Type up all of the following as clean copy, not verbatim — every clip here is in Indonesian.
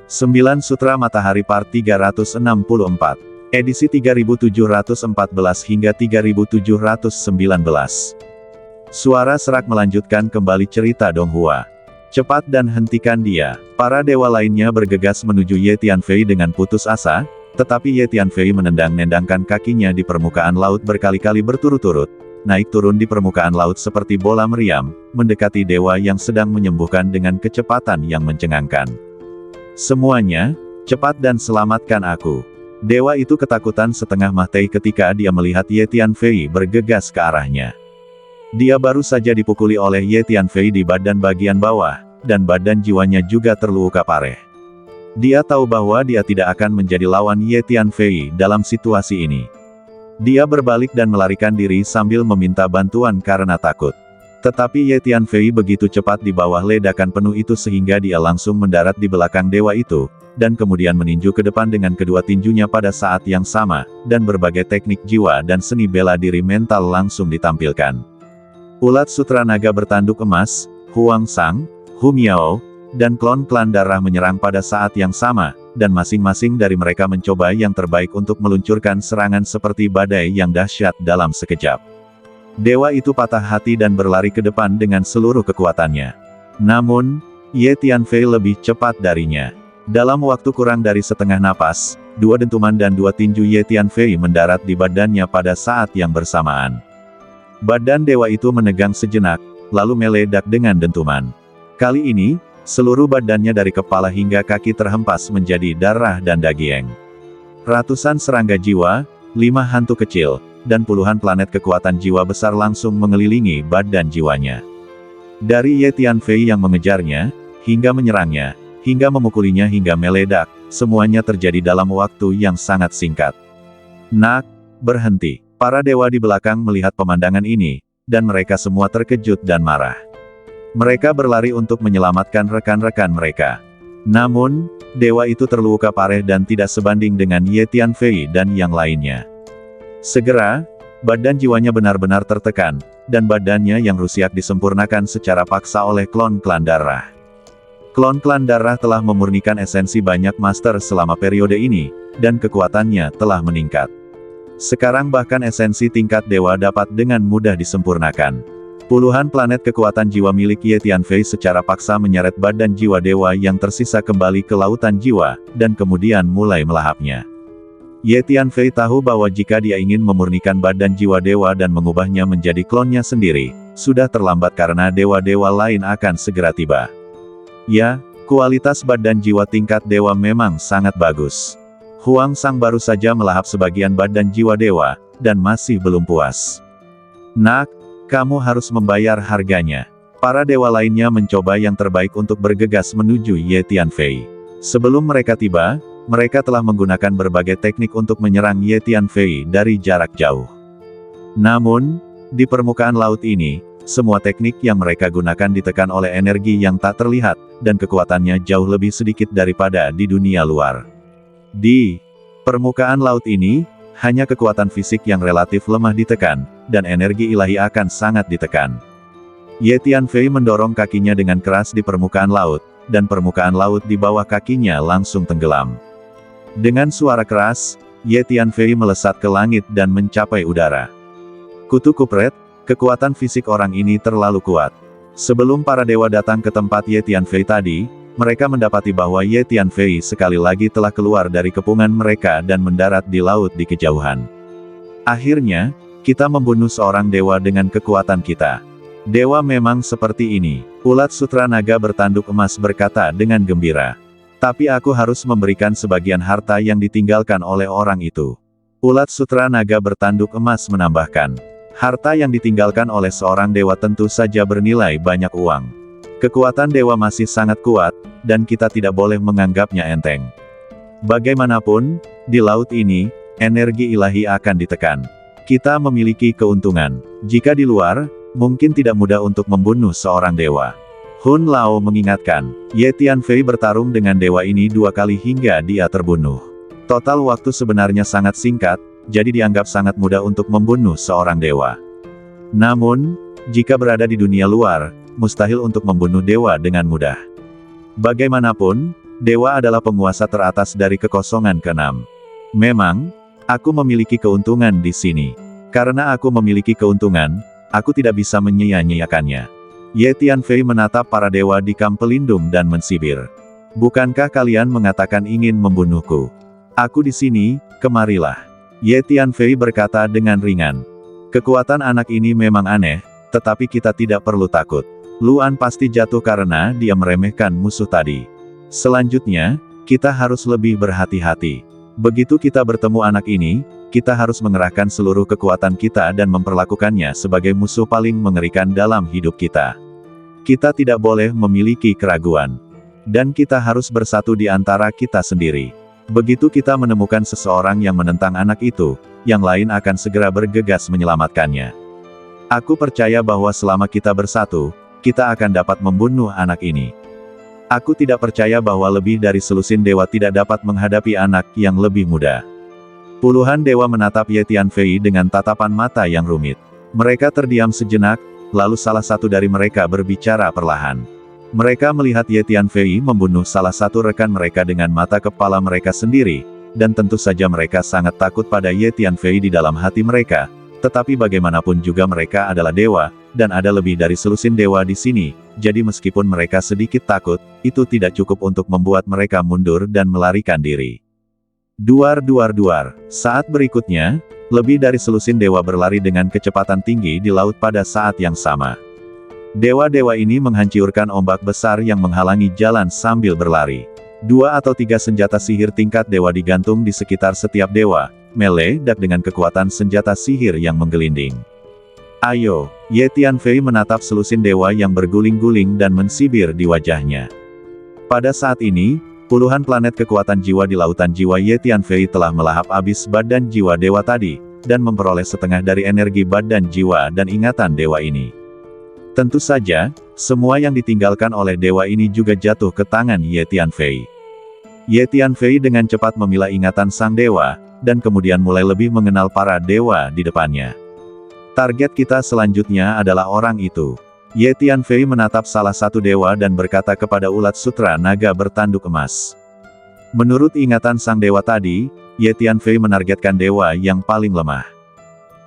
9 Sutra Matahari Part 364. Edisi 3714 hingga 3719. Suara serak melanjutkan kembali cerita Donghua. Cepat dan hentikan dia. Para dewa lainnya bergegas menuju Ye Tianfei dengan putus asa, tetapi Ye Tianfei menendang-nendangkan kakinya di permukaan laut berkali-kali berturut-turut, naik turun di permukaan laut seperti bola meriam, mendekati dewa yang sedang menyembuhkan dengan kecepatan yang mencengangkan. Semuanya, cepat dan selamatkan aku. Dewa itu ketakutan setengah mati ketika dia melihat Ye Tianfei bergegas ke arahnya. Dia baru saja dipukuli oleh Ye Tianfei di badan bagian bawah, dan badan jiwanya juga terluka parah. Dia tahu bahwa dia tidak akan menjadi lawan Ye Tianfei dalam situasi ini. Dia berbalik dan melarikan diri sambil meminta bantuan karena takut. Tetapi Ye Tianfei begitu cepat di bawah ledakan penuh itu sehingga dia langsung mendarat di belakang dewa itu, dan kemudian meninju ke depan dengan kedua tinjunya pada saat yang sama, dan berbagai teknik jiwa dan seni bela diri mental langsung ditampilkan. Ulat sutra naga bertanduk emas, Huang Sang, Hu Miao, dan klan darah menyerang pada saat yang sama, dan masing-masing dari mereka mencoba yang terbaik untuk meluncurkan serangan seperti badai yang dahsyat dalam sekejap. Dewa itu patah hati dan berlari ke depan dengan seluruh kekuatannya. Namun, Ye Tianfei lebih cepat darinya. Dalam waktu kurang dari setengah napas, dua dentuman dan dua tinju Ye Tianfei mendarat di badannya pada saat yang bersamaan. Badan dewa itu menegang sejenak, lalu meledak dengan dentuman. Kali ini, seluruh badannya dari kepala hingga kaki terhempas menjadi darah dan daging. Ratusan serangga jiwa, 5 hantu kecil, dan puluhan planet kekuatan jiwa besar langsung mengelilingi badan jiwanya. Dari Ye Tianfei yang mengejarnya, hingga menyerangnya, hingga memukulinya hingga meledak, semuanya terjadi dalam waktu yang sangat singkat. Nak, berhenti. Para dewa di belakang melihat pemandangan ini, dan mereka semua terkejut dan marah. Mereka berlari untuk menyelamatkan rekan-rekan mereka. Namun, dewa itu terluka parah dan tidak sebanding dengan Ye Tianfei dan yang lainnya. Segera, badan jiwanya benar-benar tertekan, dan badannya yang rusak disempurnakan secara paksa oleh klan darah. Klan darah telah memurnikan esensi banyak master selama periode ini, dan kekuatannya telah meningkat. Sekarang bahkan esensi tingkat dewa dapat dengan mudah disempurnakan. Puluhan planet kekuatan jiwa milik Ye Tianfei secara paksa menyeret badan jiwa dewa yang tersisa kembali ke lautan jiwa, dan kemudian mulai melahapnya. Ye Tianfei tahu bahwa jika dia ingin memurnikan badan jiwa dewa dan mengubahnya menjadi klonnya sendiri, sudah terlambat karena dewa-dewa lain akan segera tiba. Ya, kualitas badan jiwa tingkat dewa memang sangat bagus. Huang Sang baru saja melahap sebagian badan jiwa dewa, dan masih belum puas. Nak, kamu harus membayar harganya. Para dewa lainnya mencoba yang terbaik untuk bergegas menuju Ye Tianfei. Sebelum mereka tiba, mereka telah menggunakan berbagai teknik untuk menyerang Ye Tianfei dari jarak jauh. Namun, di permukaan laut ini, semua teknik yang mereka gunakan ditekan oleh energi yang tak terlihat, dan kekuatannya jauh lebih sedikit daripada di dunia luar. Di permukaan laut ini, hanya kekuatan fisik yang relatif lemah ditekan, dan energi ilahi akan sangat ditekan. Ye Tianfei mendorong kakinya dengan keras di permukaan laut, dan permukaan laut di bawah kakinya langsung tenggelam. Dengan suara keras, Ye Tianfei melesat ke langit dan mencapai udara. Kutu kupret, kekuatan fisik orang ini terlalu kuat. Sebelum para dewa datang ke tempat Ye Tianfei tadi, mereka mendapati bahwa Ye Tianfei sekali lagi telah keluar dari kepungan mereka dan mendarat di laut di kejauhan. Akhirnya, kita membunuh seorang dewa dengan kekuatan kita. Dewa memang seperti ini. Ulat sutra naga bertanduk emas berkata dengan gembira. Tapi aku harus memberikan sebagian harta yang ditinggalkan oleh orang itu. Ulat sutra naga bertanduk emas menambahkan. Harta yang ditinggalkan oleh seorang dewa tentu saja bernilai banyak uang. Kekuatan dewa masih sangat kuat, dan kita tidak boleh menganggapnya enteng. Bagaimanapun, di laut ini, energi ilahi akan ditekan. Kita memiliki keuntungan. Jika di luar, mungkin tidak mudah untuk membunuh seorang dewa. Hun Lao mengingatkan, Ye Tianfei bertarung dengan dewa ini 2 kali hingga dia terbunuh. Total waktu sebenarnya sangat singkat, jadi dianggap sangat mudah untuk membunuh seorang dewa. Namun, jika berada di dunia luar, mustahil untuk membunuh dewa dengan mudah. Bagaimanapun, Dewa adalah penguasa teratas dari kekosongan keenam. Memang, aku memiliki keuntungan di sini. Karena aku memiliki keuntungan, aku tidak bisa menyia-nyiakannya. Ye Tianfei menatap para dewa di kamp pelindung dan mensibir. Bukankah kalian mengatakan ingin membunuhku? Aku di sini, kemarilah. Ye Tianfei berkata dengan ringan. Kekuatan anak ini memang aneh, tetapi kita tidak perlu takut. Luan pasti jatuh karena dia meremehkan musuh tadi. Selanjutnya, kita harus lebih berhati-hati. Begitu kita bertemu anak ini, kita harus mengerahkan seluruh kekuatan kita dan memperlakukannya sebagai musuh paling mengerikan dalam hidup kita. Kita tidak boleh memiliki keraguan. Dan kita harus bersatu di antara kita sendiri. Begitu kita menemukan seseorang yang menentang anak itu, yang lain akan segera bergegas menyelamatkannya. Aku percaya bahwa selama kita bersatu, kita akan dapat membunuh anak ini. Aku tidak percaya bahwa lebih dari selusin dewa tidak dapat menghadapi anak yang lebih muda. Puluhan dewa menatap Ye Tianfei dengan tatapan mata yang rumit. Mereka terdiam sejenak, lalu salah satu dari mereka berbicara perlahan. Mereka melihat Ye Tianfei membunuh salah satu rekan mereka dengan mata kepala mereka sendiri, dan tentu saja mereka sangat takut pada Ye Tianfei di dalam hati mereka, tetapi bagaimanapun juga mereka adalah dewa, dan ada lebih dari selusin dewa di sini, jadi meskipun mereka sedikit takut, itu tidak cukup untuk membuat mereka mundur dan melarikan diri. Duar. Saat berikutnya, lebih dari selusin dewa berlari dengan kecepatan tinggi di laut pada saat yang sama. Dewa-dewa ini menghancurkan ombak besar yang menghalangi jalan sambil berlari. 2 atau 3 senjata sihir tingkat dewa digantung di sekitar setiap dewa, meledak dengan kekuatan senjata sihir yang menggelinding. Ayo, Ye Tianfei menatap selusin dewa yang berguling-guling dan mensibir di wajahnya. Pada saat ini, puluhan planet kekuatan jiwa di lautan jiwa Ye Tianfei telah melahap habis badan jiwa dewa tadi, dan memperoleh setengah dari energi badan jiwa dan ingatan dewa ini. Tentu saja, semua yang ditinggalkan oleh dewa ini juga jatuh ke tangan Ye Tianfei. Ye Tianfei dengan cepat memilah ingatan sang dewa, dan kemudian mulai lebih mengenal para dewa di depannya. Target kita selanjutnya adalah orang itu. Ye Tianfei menatap salah satu dewa dan berkata kepada ulat sutra naga bertanduk emas. Menurut ingatan sang dewa tadi, Ye Tianfei menargetkan dewa yang paling lemah.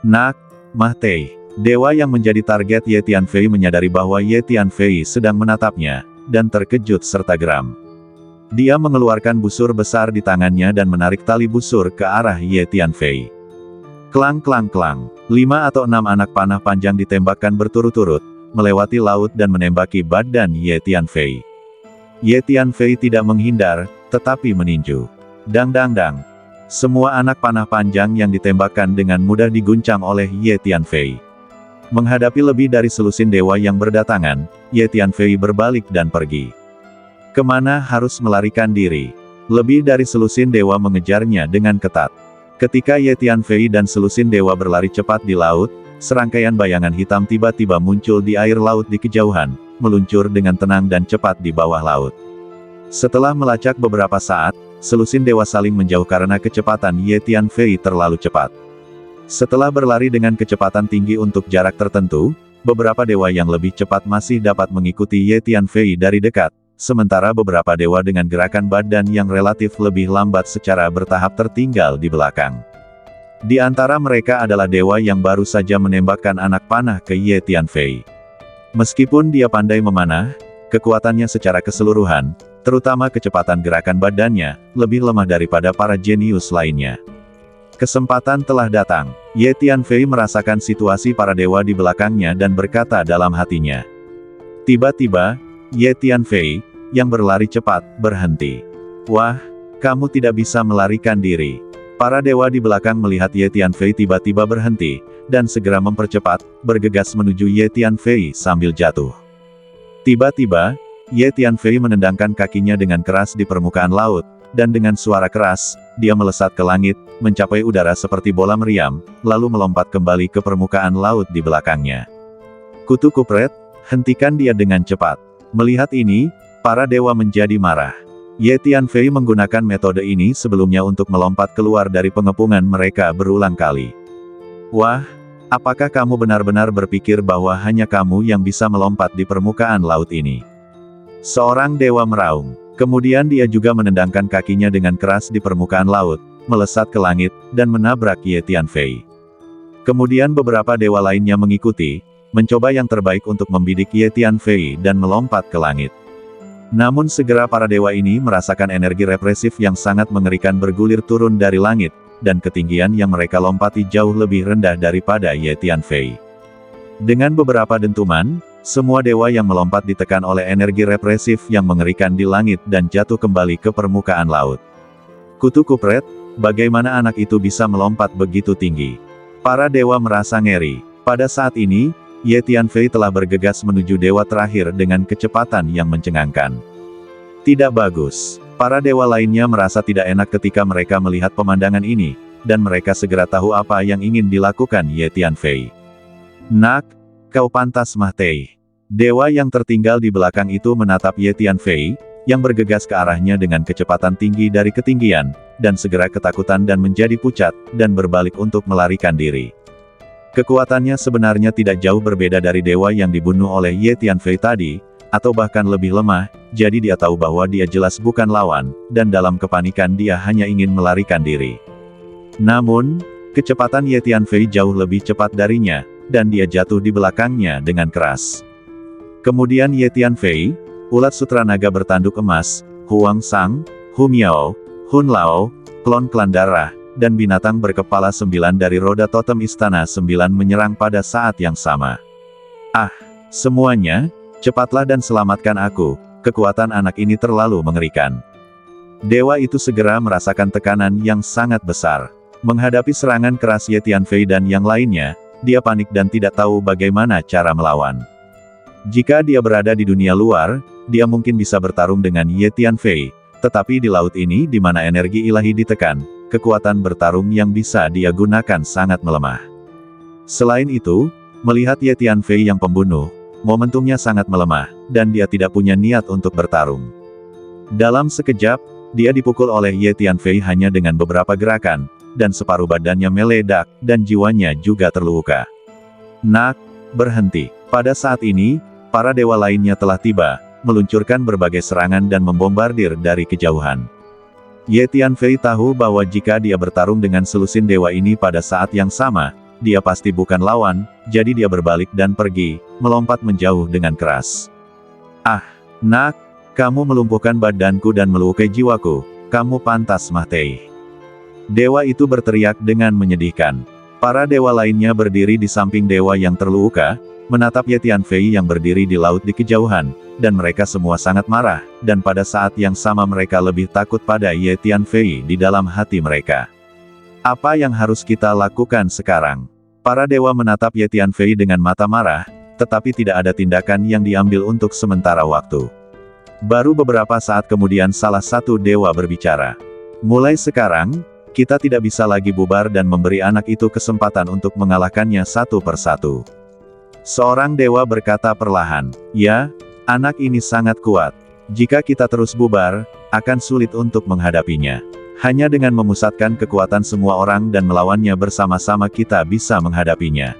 Nak, Mahtei. Dewa yang menjadi target Ye Tianfei menyadari bahwa Ye Tianfei sedang menatapnya, dan terkejut serta geram. Dia mengeluarkan busur besar di tangannya dan menarik tali busur ke arah Ye Tianfei. Klang. 5 atau 6 anak panah panjang ditembakkan berturut-turut, melewati laut dan menembaki badan Ye Tianfei. Ye Tianfei tidak menghindar, tetapi meninju. Dang. Semua anak panah panjang yang ditembakkan dengan mudah diguncang oleh Ye Tianfei. Menghadapi lebih dari selusin dewa yang berdatangan, Ye Tianfei berbalik dan pergi. Kemana harus melarikan diri? Lebih dari selusin dewa mengejarnya dengan ketat. Ketika Ye Tianfei dan selusin dewa berlari cepat di laut, serangkaian bayangan hitam tiba-tiba muncul di air laut di kejauhan, meluncur dengan tenang dan cepat di bawah laut. Setelah melacak beberapa saat, selusin dewa saling menjauh karena kecepatan Ye Tianfei terlalu cepat. Setelah berlari dengan kecepatan tinggi untuk jarak tertentu, beberapa dewa yang lebih cepat masih dapat mengikuti Ye Tianfei dari dekat, sementara beberapa dewa dengan gerakan badan yang relatif lebih lambat secara bertahap tertinggal di belakang. Di antara mereka adalah dewa yang baru saja menembakkan anak panah ke Ye Tianfei. Meskipun dia pandai memanah, kekuatannya secara keseluruhan, terutama kecepatan gerakan badannya, lebih lemah daripada para jenius lainnya. Kesempatan telah datang. Ye Tianfei merasakan situasi para dewa di belakangnya dan berkata dalam hatinya. Tiba-tiba, Ye Tianfei, yang berlari cepat, berhenti. Wah, kamu tidak bisa melarikan diri. Para dewa di belakang melihat Ye Tianfei tiba-tiba berhenti, dan segera mempercepat, bergegas menuju Ye Tianfei sambil jatuh. Tiba-tiba, Ye Tianfei menendangkan kakinya dengan keras di permukaan laut, dan dengan suara keras, dia melesat ke langit, mencapai udara seperti bola meriam, lalu melompat kembali ke permukaan laut di belakangnya. Kutu kupret, hentikan dia dengan cepat. Melihat ini, para dewa menjadi marah. Ye Tianfei menggunakan metode ini sebelumnya untuk melompat keluar dari pengepungan mereka berulang kali. Wah, apakah kamu benar-benar berpikir bahwa hanya kamu yang bisa melompat di permukaan laut ini? Seorang dewa meraung. Kemudian dia juga menendangkan kakinya dengan keras di permukaan laut, melesat ke langit, dan menabrak Ye Tianfei. Kemudian beberapa dewa lainnya mengikuti, mencoba yang terbaik untuk membidik Ye Tianfei dan melompat ke langit. Namun segera para dewa ini merasakan energi represif yang sangat mengerikan bergulir turun dari langit, dan ketinggian yang mereka lompati jauh lebih rendah daripada Ye Tianfei. Dengan beberapa dentuman, semua dewa yang melompat ditekan oleh energi represif yang mengerikan di langit dan jatuh kembali ke permukaan laut. Kutu kupret, bagaimana anak itu bisa melompat begitu tinggi? Para dewa merasa ngeri. Pada saat ini, Ye Tianfei telah bergegas menuju dewa terakhir dengan kecepatan yang mencengangkan. Tidak bagus. Para dewa lainnya merasa tidak enak ketika mereka melihat pemandangan ini, dan mereka segera tahu apa yang ingin dilakukan Ye Tianfei. Nak, kau pantas mati. Dewa yang tertinggal di belakang itu menatap Ye Tianfei, yang bergegas ke arahnya dengan kecepatan tinggi dari ketinggian, dan segera ketakutan dan menjadi pucat, dan berbalik untuk melarikan diri. Kekuatannya sebenarnya tidak jauh berbeda dari dewa yang dibunuh oleh Ye Tianfei tadi, atau bahkan lebih lemah, jadi dia tahu bahwa dia jelas bukan lawan, dan dalam kepanikan dia hanya ingin melarikan diri. Namun, kecepatan Ye Tianfei jauh lebih cepat darinya, dan dia jatuh di belakangnya dengan keras. Kemudian Ye Tianfei, ulat sutra naga bertanduk emas, Huang Sang, Hu Miao, Hun Lao, klon klan darah, dan binatang berkepala 9 dari roda totem istana 9 menyerang pada saat yang sama. Ah, semuanya, cepatlah dan selamatkan aku, kekuatan anak ini terlalu mengerikan. Dewa itu segera merasakan tekanan yang sangat besar. Menghadapi serangan keras Ye Tianfei dan yang lainnya, dia panik dan tidak tahu bagaimana cara melawan. Jika dia berada di dunia luar, dia mungkin bisa bertarung dengan Ye Tianfei, tetapi di laut ini di mana energi ilahi ditekan, kekuatan bertarung yang bisa dia gunakan sangat melemah. Selain itu, melihat Ye Tianfei yang pembunuh, momentumnya sangat melemah, dan dia tidak punya niat untuk bertarung. Dalam sekejap, dia dipukul oleh Ye Tianfei hanya dengan beberapa gerakan, dan separuh badannya meledak, dan jiwanya juga terluka. Nak, berhenti. Pada saat ini, para dewa lainnya telah tiba, meluncurkan berbagai serangan dan membombardir dari kejauhan. Ye Tianfei tahu bahwa jika dia bertarung dengan selusin dewa ini pada saat yang sama, dia pasti bukan lawan, jadi dia berbalik dan pergi, melompat menjauh dengan keras. Ah, nak, kamu melumpuhkan badanku dan melukai jiwaku, kamu pantas mati. Dewa itu berteriak dengan menyedihkan. Para dewa lainnya berdiri di samping dewa yang terluka, menatap Ye Tianfei yang berdiri di laut di kejauhan, dan mereka semua sangat marah, dan pada saat yang sama mereka lebih takut pada Ye Tianfei di dalam hati mereka. Apa yang harus kita lakukan sekarang? Para dewa menatap Ye Tianfei dengan mata marah, tetapi tidak ada tindakan yang diambil untuk sementara waktu. Baru beberapa saat kemudian salah satu dewa berbicara. Mulai sekarang, kita tidak bisa lagi bubar dan memberi anak itu kesempatan untuk mengalahkannya satu persatu. Seorang dewa berkata perlahan, ya, anak ini sangat kuat. Jika kita terus bubar, akan sulit untuk menghadapinya. Hanya dengan memusatkan kekuatan semua orang dan melawannya bersama-sama kita bisa menghadapinya.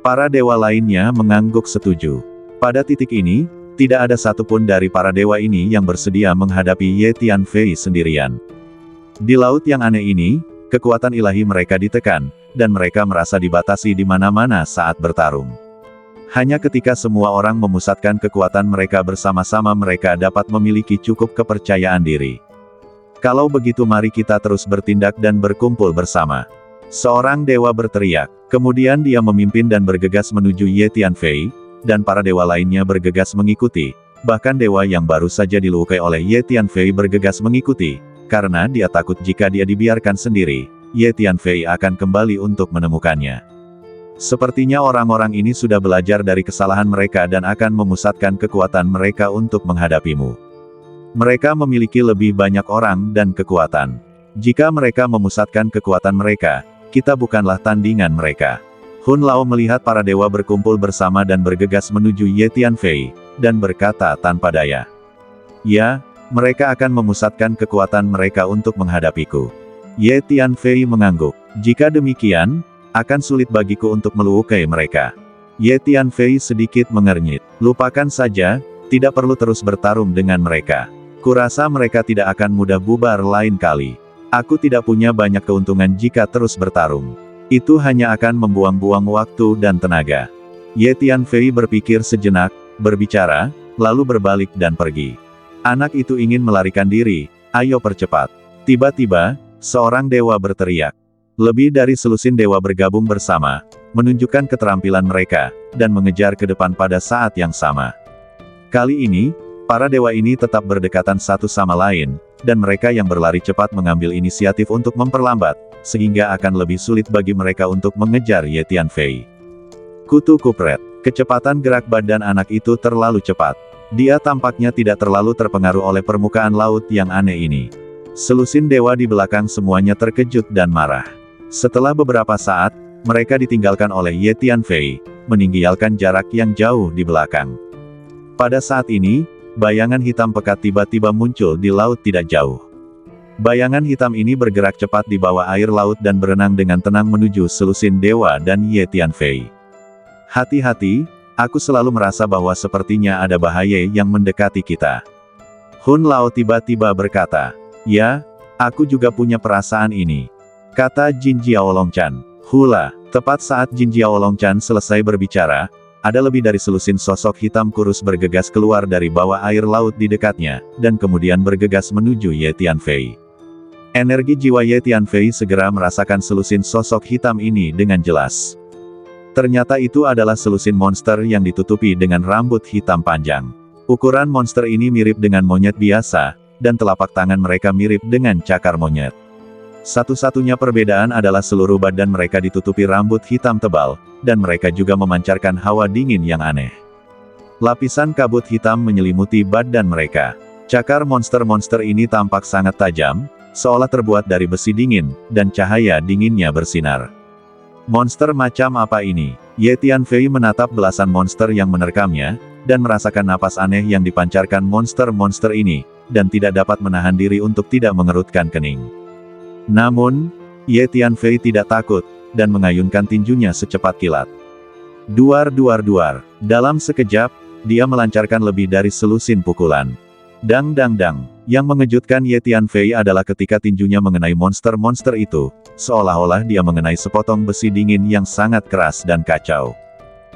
Para dewa lainnya mengangguk setuju. Pada titik ini, tidak ada satupun dari para dewa ini yang bersedia menghadapi Ye Tianfei sendirian. Di laut yang aneh ini, kekuatan ilahi mereka ditekan, dan mereka merasa dibatasi di mana-mana saat bertarung. Hanya ketika semua orang memusatkan kekuatan mereka bersama-sama mereka dapat memiliki cukup kepercayaan diri. Kalau begitu mari kita terus bertindak dan berkumpul bersama. Seorang dewa berteriak, kemudian dia memimpin dan bergegas menuju Ye Tianfei, dan para dewa lainnya bergegas mengikuti, bahkan dewa yang baru saja dilukai oleh Ye Tianfei bergegas mengikuti. Karena dia takut jika dia dibiarkan sendiri, Ye Tianfei akan kembali untuk menemukannya. Sepertinya orang-orang ini sudah belajar dari kesalahan mereka dan akan memusatkan kekuatan mereka untuk menghadapimu. Mereka memiliki lebih banyak orang dan kekuatan. Jika mereka memusatkan kekuatan mereka, kita bukanlah tandingan mereka. Hun Lao melihat para dewa berkumpul bersama dan bergegas menuju Ye Tianfei, dan berkata tanpa daya. Ya, mereka akan memusatkan kekuatan mereka untuk menghadapiku. Ye Tianfei mengangguk. Jika demikian, akan sulit bagiku untuk melukai mereka. Ye Tianfei sedikit mengernyit. Lupakan saja, tidak perlu terus bertarung dengan mereka. Kurasa mereka tidak akan mudah bubar lain kali. Aku tidak punya banyak keuntungan jika terus bertarung. Itu hanya akan membuang-buang waktu dan tenaga. Ye Tianfei berpikir sejenak, berbicara, lalu berbalik dan pergi. Anak itu ingin melarikan diri, ayo percepat. Tiba-tiba, seorang dewa berteriak. Lebih dari selusin dewa bergabung bersama, menunjukkan keterampilan mereka, dan mengejar ke depan pada saat yang sama. Kali ini, para dewa ini tetap berdekatan satu sama lain, dan mereka yang berlari cepat mengambil inisiatif untuk memperlambat, sehingga akan lebih sulit bagi mereka untuk mengejar Ye Tianfei. Kutu kupret. Kecepatan gerak badan anak itu terlalu cepat. Dia tampaknya tidak terlalu terpengaruh oleh permukaan laut yang aneh ini. Selusin dewa di belakang semuanya terkejut dan marah. Setelah beberapa saat, mereka ditinggalkan oleh Ye Tianfei, meninggalkan jarak yang jauh di belakang. Pada saat ini, bayangan hitam pekat tiba-tiba muncul di laut tidak jauh. Bayangan hitam ini bergerak cepat di bawah air laut dan berenang dengan tenang menuju selusin dewa dan Ye Tianfei. Hati-hati, aku selalu merasa bahwa sepertinya ada bahaya yang mendekati kita. Hun Lao tiba-tiba berkata, ya, aku juga punya perasaan ini. Kata Jin Jiaolongchan. Hula, tepat saat Jin Jiaolongchan selesai berbicara, ada lebih dari selusin sosok hitam kurus bergegas keluar dari bawah air laut di dekatnya, dan kemudian bergegas menuju Ye Tianfei. Energi jiwa Ye Tianfei segera merasakan selusin sosok hitam ini dengan jelas. Ternyata itu adalah selusin monster yang ditutupi dengan rambut hitam panjang. Ukuran monster ini mirip dengan monyet biasa, dan telapak tangan mereka mirip dengan cakar monyet. Satu-satunya perbedaan adalah seluruh badan mereka ditutupi rambut hitam tebal, dan mereka juga memancarkan hawa dingin yang aneh. Lapisan kabut hitam menyelimuti badan mereka. Cakar monster-monster ini tampak sangat tajam, seolah terbuat dari besi dingin, dan cahaya dinginnya bersinar. Monster macam apa ini? Ye Tianfei menatap belasan monster yang menerkamnya, dan merasakan napas aneh yang dipancarkan monster-monster ini, dan tidak dapat menahan diri untuk tidak mengerutkan kening. Namun, Ye Tianfei tidak takut, dan mengayunkan tinjunya secepat kilat. Duar-duar-duar. Dalam sekejap, dia melancarkan lebih dari selusin pukulan. Dang-dang-dang. Yang mengejutkan Ye Tianfei adalah ketika tinjunya mengenai monster-monster itu, seolah-olah dia mengenai sepotong besi dingin yang sangat keras dan kacau.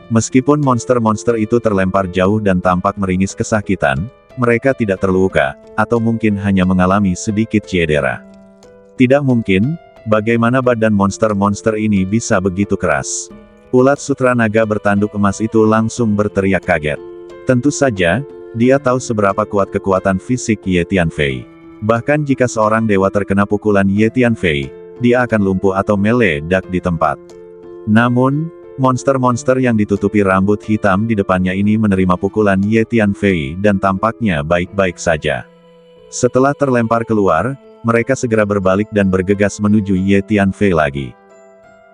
Meskipun monster-monster itu terlempar jauh dan tampak meringis kesakitan, mereka tidak terluka, atau mungkin hanya mengalami sedikit cedera. Tidak mungkin, bagaimana badan monster-monster ini bisa begitu keras. Ulat sutra naga bertanduk emas itu langsung berteriak kaget. Tentu saja, dia tahu seberapa kuat kekuatan fisik Ye Tianfei. Bahkan jika seorang dewa terkena pukulan Ye Tianfei, dia akan lumpuh atau meledak di tempat. Namun, monster-monster yang ditutupi rambut hitam di depannya ini menerima pukulan Ye Tianfei dan tampaknya baik-baik saja. Setelah terlempar keluar, mereka segera berbalik dan bergegas menuju Ye Tianfei lagi.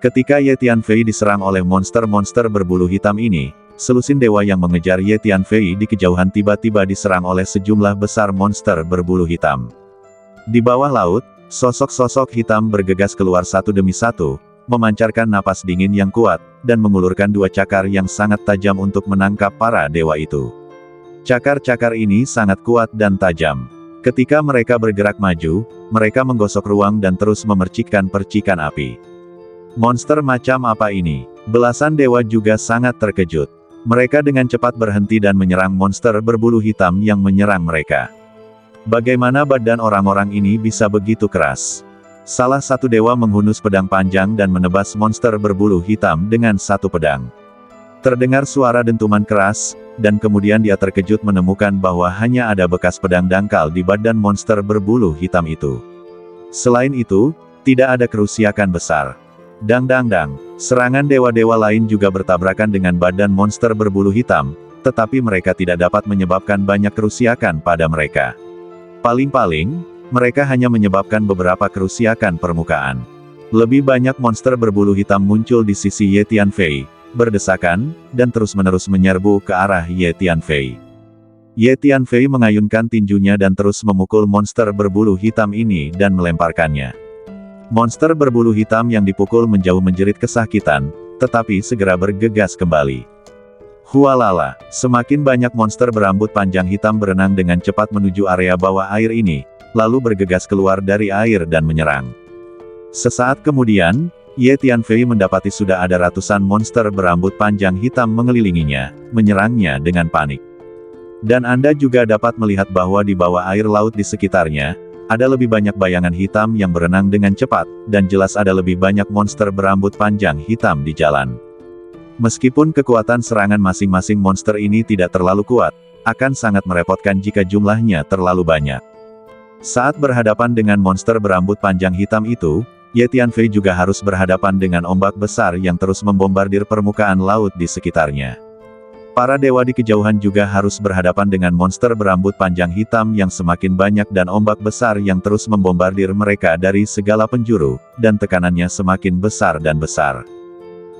Ketika Ye Tianfei diserang oleh monster-monster berbulu hitam ini, selusin dewa yang mengejar Ye Tianfei di kejauhan tiba-tiba diserang oleh sejumlah besar monster berbulu hitam. Di bawah laut, sosok-sosok hitam bergegas keluar satu demi satu, memancarkan napas dingin yang kuat, dan mengulurkan dua cakar yang sangat tajam untuk menangkap para dewa itu. Cakar-cakar ini sangat kuat dan tajam. Ketika mereka bergerak maju, mereka menggosok ruang dan terus memercikkan percikan api. Monster macam apa ini? Belasan dewa juga sangat terkejut. Mereka dengan cepat berhenti dan menyerang monster berbulu hitam yang menyerang mereka. Bagaimana badan orang-orang ini bisa begitu keras? Salah satu dewa menghunus pedang panjang dan menebas monster berbulu hitam dengan satu pedang. Terdengar suara dentuman keras, dan kemudian dia terkejut menemukan bahwa hanya ada bekas pedang dangkal di badan monster berbulu hitam itu. Selain itu, tidak ada kerusakan besar. Dang-dang-dang, serangan dewa-dewa lain juga bertabrakan dengan badan monster berbulu hitam, tetapi mereka tidak dapat menyebabkan banyak kerusakan pada mereka. Paling-paling, mereka hanya menyebabkan beberapa kerusakan permukaan. Lebih banyak monster berbulu hitam muncul di sisi Ye Tianfei, berdesakan, dan terus-menerus menyerbu ke arah Ye Tianfei. Ye Tianfei mengayunkan tinjunya dan terus memukul monster berbulu hitam ini dan melemparkannya. Monster berbulu hitam yang dipukul menjauh menjerit kesakitan, tetapi segera bergegas kembali. Hualala, semakin banyak monster berambut panjang hitam berenang dengan cepat menuju area bawah air ini, lalu bergegas keluar dari air dan menyerang. Sesaat kemudian, Ye Tianfei mendapati sudah ada ratusan monster berambut panjang hitam mengelilinginya, menyerangnya dengan panik. Dan Anda juga dapat melihat bahwa di bawah air laut di sekitarnya, ada lebih banyak bayangan hitam yang berenang dengan cepat, dan jelas ada lebih banyak monster berambut panjang hitam di jalan. Meskipun kekuatan serangan masing-masing monster ini tidak terlalu kuat, akan sangat merepotkan jika jumlahnya terlalu banyak. Saat berhadapan dengan monster berambut panjang hitam itu, Ye Tianfei juga harus berhadapan dengan ombak besar yang terus membombardir permukaan laut di sekitarnya. Para dewa di kejauhan juga harus berhadapan dengan monster berambut panjang hitam yang semakin banyak dan ombak besar yang terus membombardir mereka dari segala penjuru, dan tekanannya semakin besar dan besar.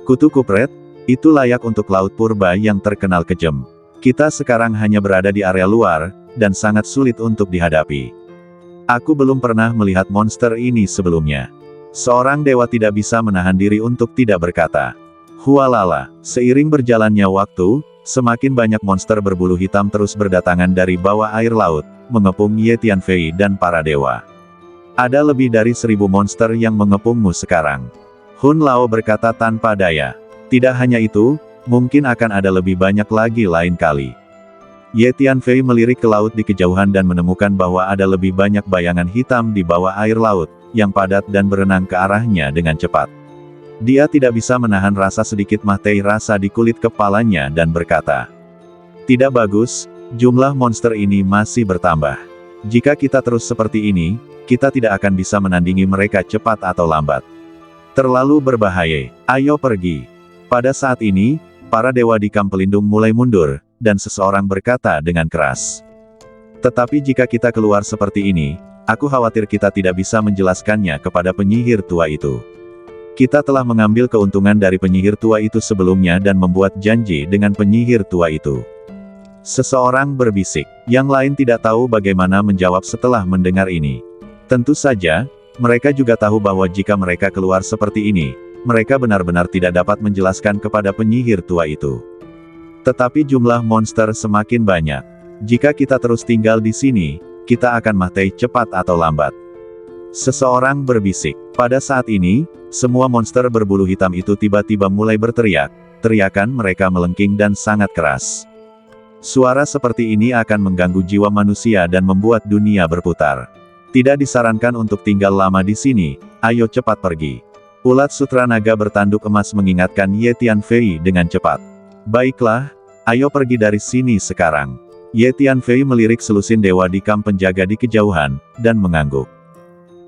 Kutu Kupret, itu layak untuk laut purba yang terkenal kejam. Kita sekarang hanya berada di area luar, dan sangat sulit untuk dihadapi. Aku belum pernah melihat monster ini sebelumnya. Seorang dewa tidak bisa menahan diri untuk tidak berkata. Hualala, seiring berjalannya waktu, semakin banyak monster berbulu hitam terus berdatangan dari bawah air laut, mengepung Ye Tianfei dan para dewa. Ada lebih dari 1000 monster yang mengepungmu sekarang. Hun Lao berkata tanpa daya. Tidak hanya itu, mungkin akan ada lebih banyak lagi lain kali. Ye Tianfei melirik ke laut di kejauhan dan menemukan bahwa ada lebih banyak bayangan hitam di bawah air laut, yang padat dan berenang ke arahnya dengan cepat. Dia tidak bisa menahan rasa sedikit mate rasa di kulit kepalanya dan berkata, "Tidak bagus, jumlah monster ini masih bertambah. Jika kita terus seperti ini, kita tidak akan bisa menandingi mereka cepat atau lambat. Terlalu berbahaya, ayo pergi." Pada saat ini, para dewa di kamp pelindung mulai mundur, dan seseorang berkata dengan keras. "Tetapi jika kita keluar seperti ini, aku khawatir kita tidak bisa menjelaskannya kepada penyihir tua itu. Kita telah mengambil keuntungan dari penyihir tua itu sebelumnya dan membuat janji dengan penyihir tua itu." Seseorang berbisik, yang lain tidak tahu bagaimana menjawab setelah mendengar ini. Tentu saja, mereka juga tahu bahwa jika mereka keluar seperti ini, mereka benar-benar tidak dapat menjelaskan kepada penyihir tua itu. Tetapi jumlah monster semakin banyak. Jika kita terus tinggal di sini, kita akan mati cepat atau lambat. Seseorang berbisik. Pada saat ini, semua monster berbulu hitam itu tiba-tiba mulai berteriak. Teriakan mereka melengking dan sangat keras. Suara seperti ini akan mengganggu jiwa manusia dan membuat dunia berputar. Tidak disarankan untuk tinggal lama di sini, ayo cepat pergi. Ulat sutra naga bertanduk emas mengingatkan Ye Tianfei dengan cepat. Baiklah, ayo pergi dari sini sekarang. Ye Tianfei melirik selusin dewa di kamp penjaga di kejauhan, dan mengangguk.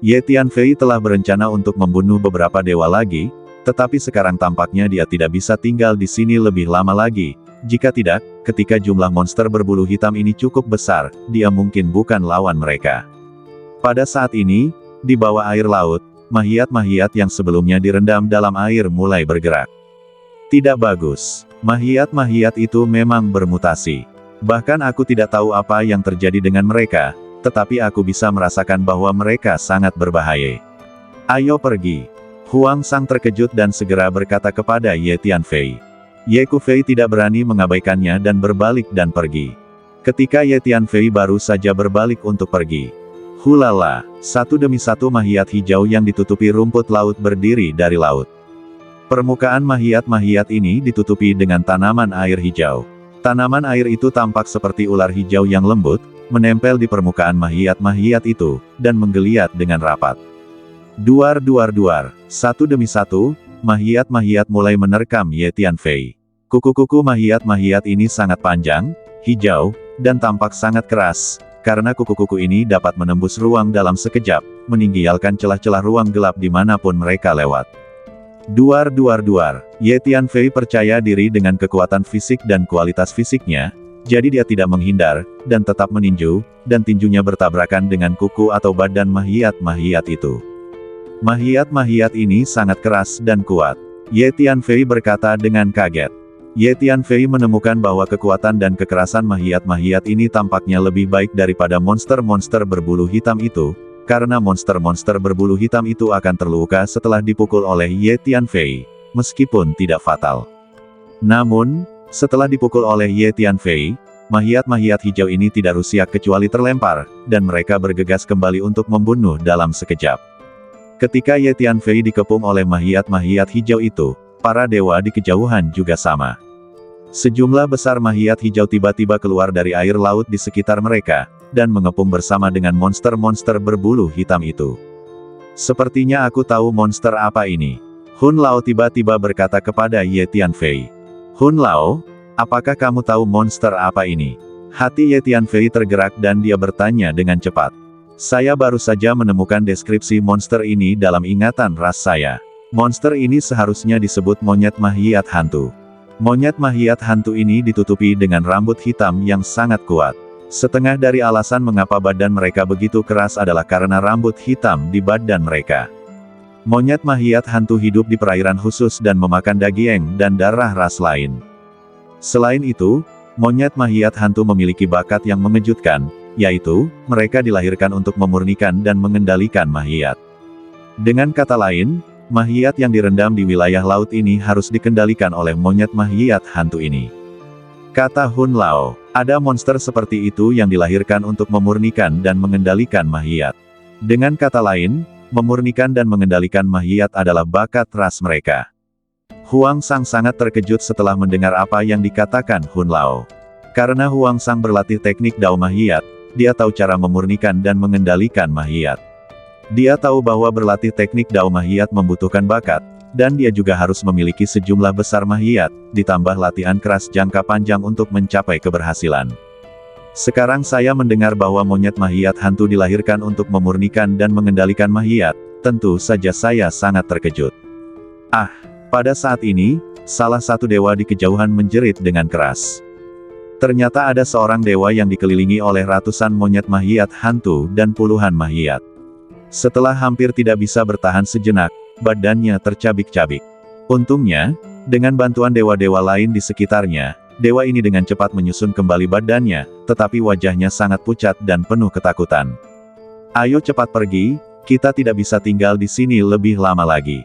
Ye Tianfei telah berencana untuk membunuh beberapa dewa lagi, tetapi sekarang tampaknya dia tidak bisa tinggal di sini lebih lama lagi. Jika tidak, ketika jumlah monster berbulu hitam ini cukup besar, dia mungkin bukan lawan mereka. Pada saat ini, di bawah air laut, mahiat-mahiat yang sebelumnya direndam dalam air mulai bergerak. Tidak bagus. Mahiat-mahiat itu memang bermutasi. Bahkan aku tidak tahu apa yang terjadi dengan mereka, tetapi aku bisa merasakan bahwa mereka sangat berbahaya. Ayo pergi. Huang Sang terkejut dan segera berkata kepada Ye Tianfei. Ye Kufei tidak berani mengabaikannya dan berbalik dan pergi. Ketika Ye Tianfei baru saja berbalik untuk pergi, hulala, satu demi satu mahiat hijau yang ditutupi rumput laut berdiri dari laut. Permukaan mahiat-mahiat ini ditutupi dengan tanaman air hijau. Tanaman air itu tampak seperti ular hijau yang lembut, menempel di permukaan mahiat-mahiat itu, dan menggeliat dengan rapat. Duar-duar-duar, satu demi satu, mahiat-mahiat mulai menerkam Ye Tianfei. Kuku-kuku mahiat-mahiat ini sangat panjang, hijau, dan tampak sangat keras. Karena kuku-kuku ini dapat menembus ruang dalam sekejap, meninggalkan celah-celah ruang gelap dimanapun mereka lewat. Duar-duar-duar, Ye Tianfei percaya diri dengan kekuatan fisik dan kualitas fisiknya, jadi dia tidak menghindar, dan tetap meninju, dan tinjunya bertabrakan dengan kuku atau badan mahiat-mahiat itu. Mahiat-mahiat ini sangat keras dan kuat. Ye Tianfei berkata dengan kaget. Ye Tianfei menemukan bahwa kekuatan dan kekerasan mahiat-mahiat ini tampaknya lebih baik daripada monster-monster berbulu hitam itu, karena monster-monster berbulu hitam itu akan terluka setelah dipukul oleh Ye Tianfei, meskipun tidak fatal. Namun, Setelah dipukul oleh Ye Tianfei, mahiat-mahiat hijau ini tidak rusiak kecuali terlempar, dan mereka bergegas kembali untuk membunuh dalam sekejap. Ketika Ye Tianfei dikepung oleh mahiat-mahiat hijau itu, para dewa di kejauhan juga sama. Sejumlah besar mahiat hijau tiba-tiba keluar dari air laut di sekitar mereka, dan mengepung bersama dengan monster-monster berbulu hitam itu. Sepertinya aku tahu monster apa ini. Hun Lao tiba-tiba berkata kepada Ye Tianfei. Hun Lao, apakah kamu tahu monster apa ini? Hati Ye Tianfei tergerak dan dia bertanya dengan cepat. Saya baru saja menemukan deskripsi monster ini dalam ingatan ras saya. Monster ini seharusnya disebut monyet mahiat hantu. Monyet mahiat hantu ini ditutupi dengan rambut hitam yang sangat kuat. Setengah dari alasan mengapa badan mereka begitu keras adalah karena rambut hitam di badan mereka. Monyet mahiat hantu hidup di perairan khusus dan memakan daging dan darah ras lain. Selain itu, monyet mahiat hantu memiliki bakat yang mengejutkan, yaitu, mereka dilahirkan untuk memurnikan dan mengendalikan mahiat. Dengan kata lain, mahiat yang direndam di wilayah laut ini harus dikendalikan oleh monyet mahiat hantu ini. Kata Hun Lao, ada monster seperti itu yang dilahirkan untuk memurnikan dan mengendalikan mahiat. Dengan kata lain, memurnikan dan mengendalikan mahiat adalah bakat ras mereka. Huang Sang sangat terkejut setelah mendengar apa yang dikatakan Hun Lao. Karena Huang Sang berlatih teknik Dao Mahiat, dia tahu cara memurnikan dan mengendalikan mahiat. Dia tahu bahwa berlatih teknik Dao Mahiat membutuhkan bakat, dan dia juga harus memiliki sejumlah besar mahiat, ditambah latihan keras jangka panjang untuk mencapai keberhasilan. Sekarang saya mendengar bahwa monyet mahiat hantu dilahirkan untuk memurnikan dan mengendalikan mahiat, tentu saja saya sangat terkejut. Ah, pada saat ini, salah satu dewa di kejauhan menjerit dengan keras. Ternyata ada seorang dewa yang dikelilingi oleh ratusan monyet mahiat hantu dan puluhan mahiat. Setelah hampir tidak bisa bertahan sejenak, badannya tercabik-cabik. Untungnya, dengan bantuan dewa-dewa lain di sekitarnya, dewa ini dengan cepat menyusun kembali badannya, tetapi wajahnya sangat pucat dan penuh ketakutan. Ayo cepat pergi, kita tidak bisa tinggal di sini lebih lama lagi.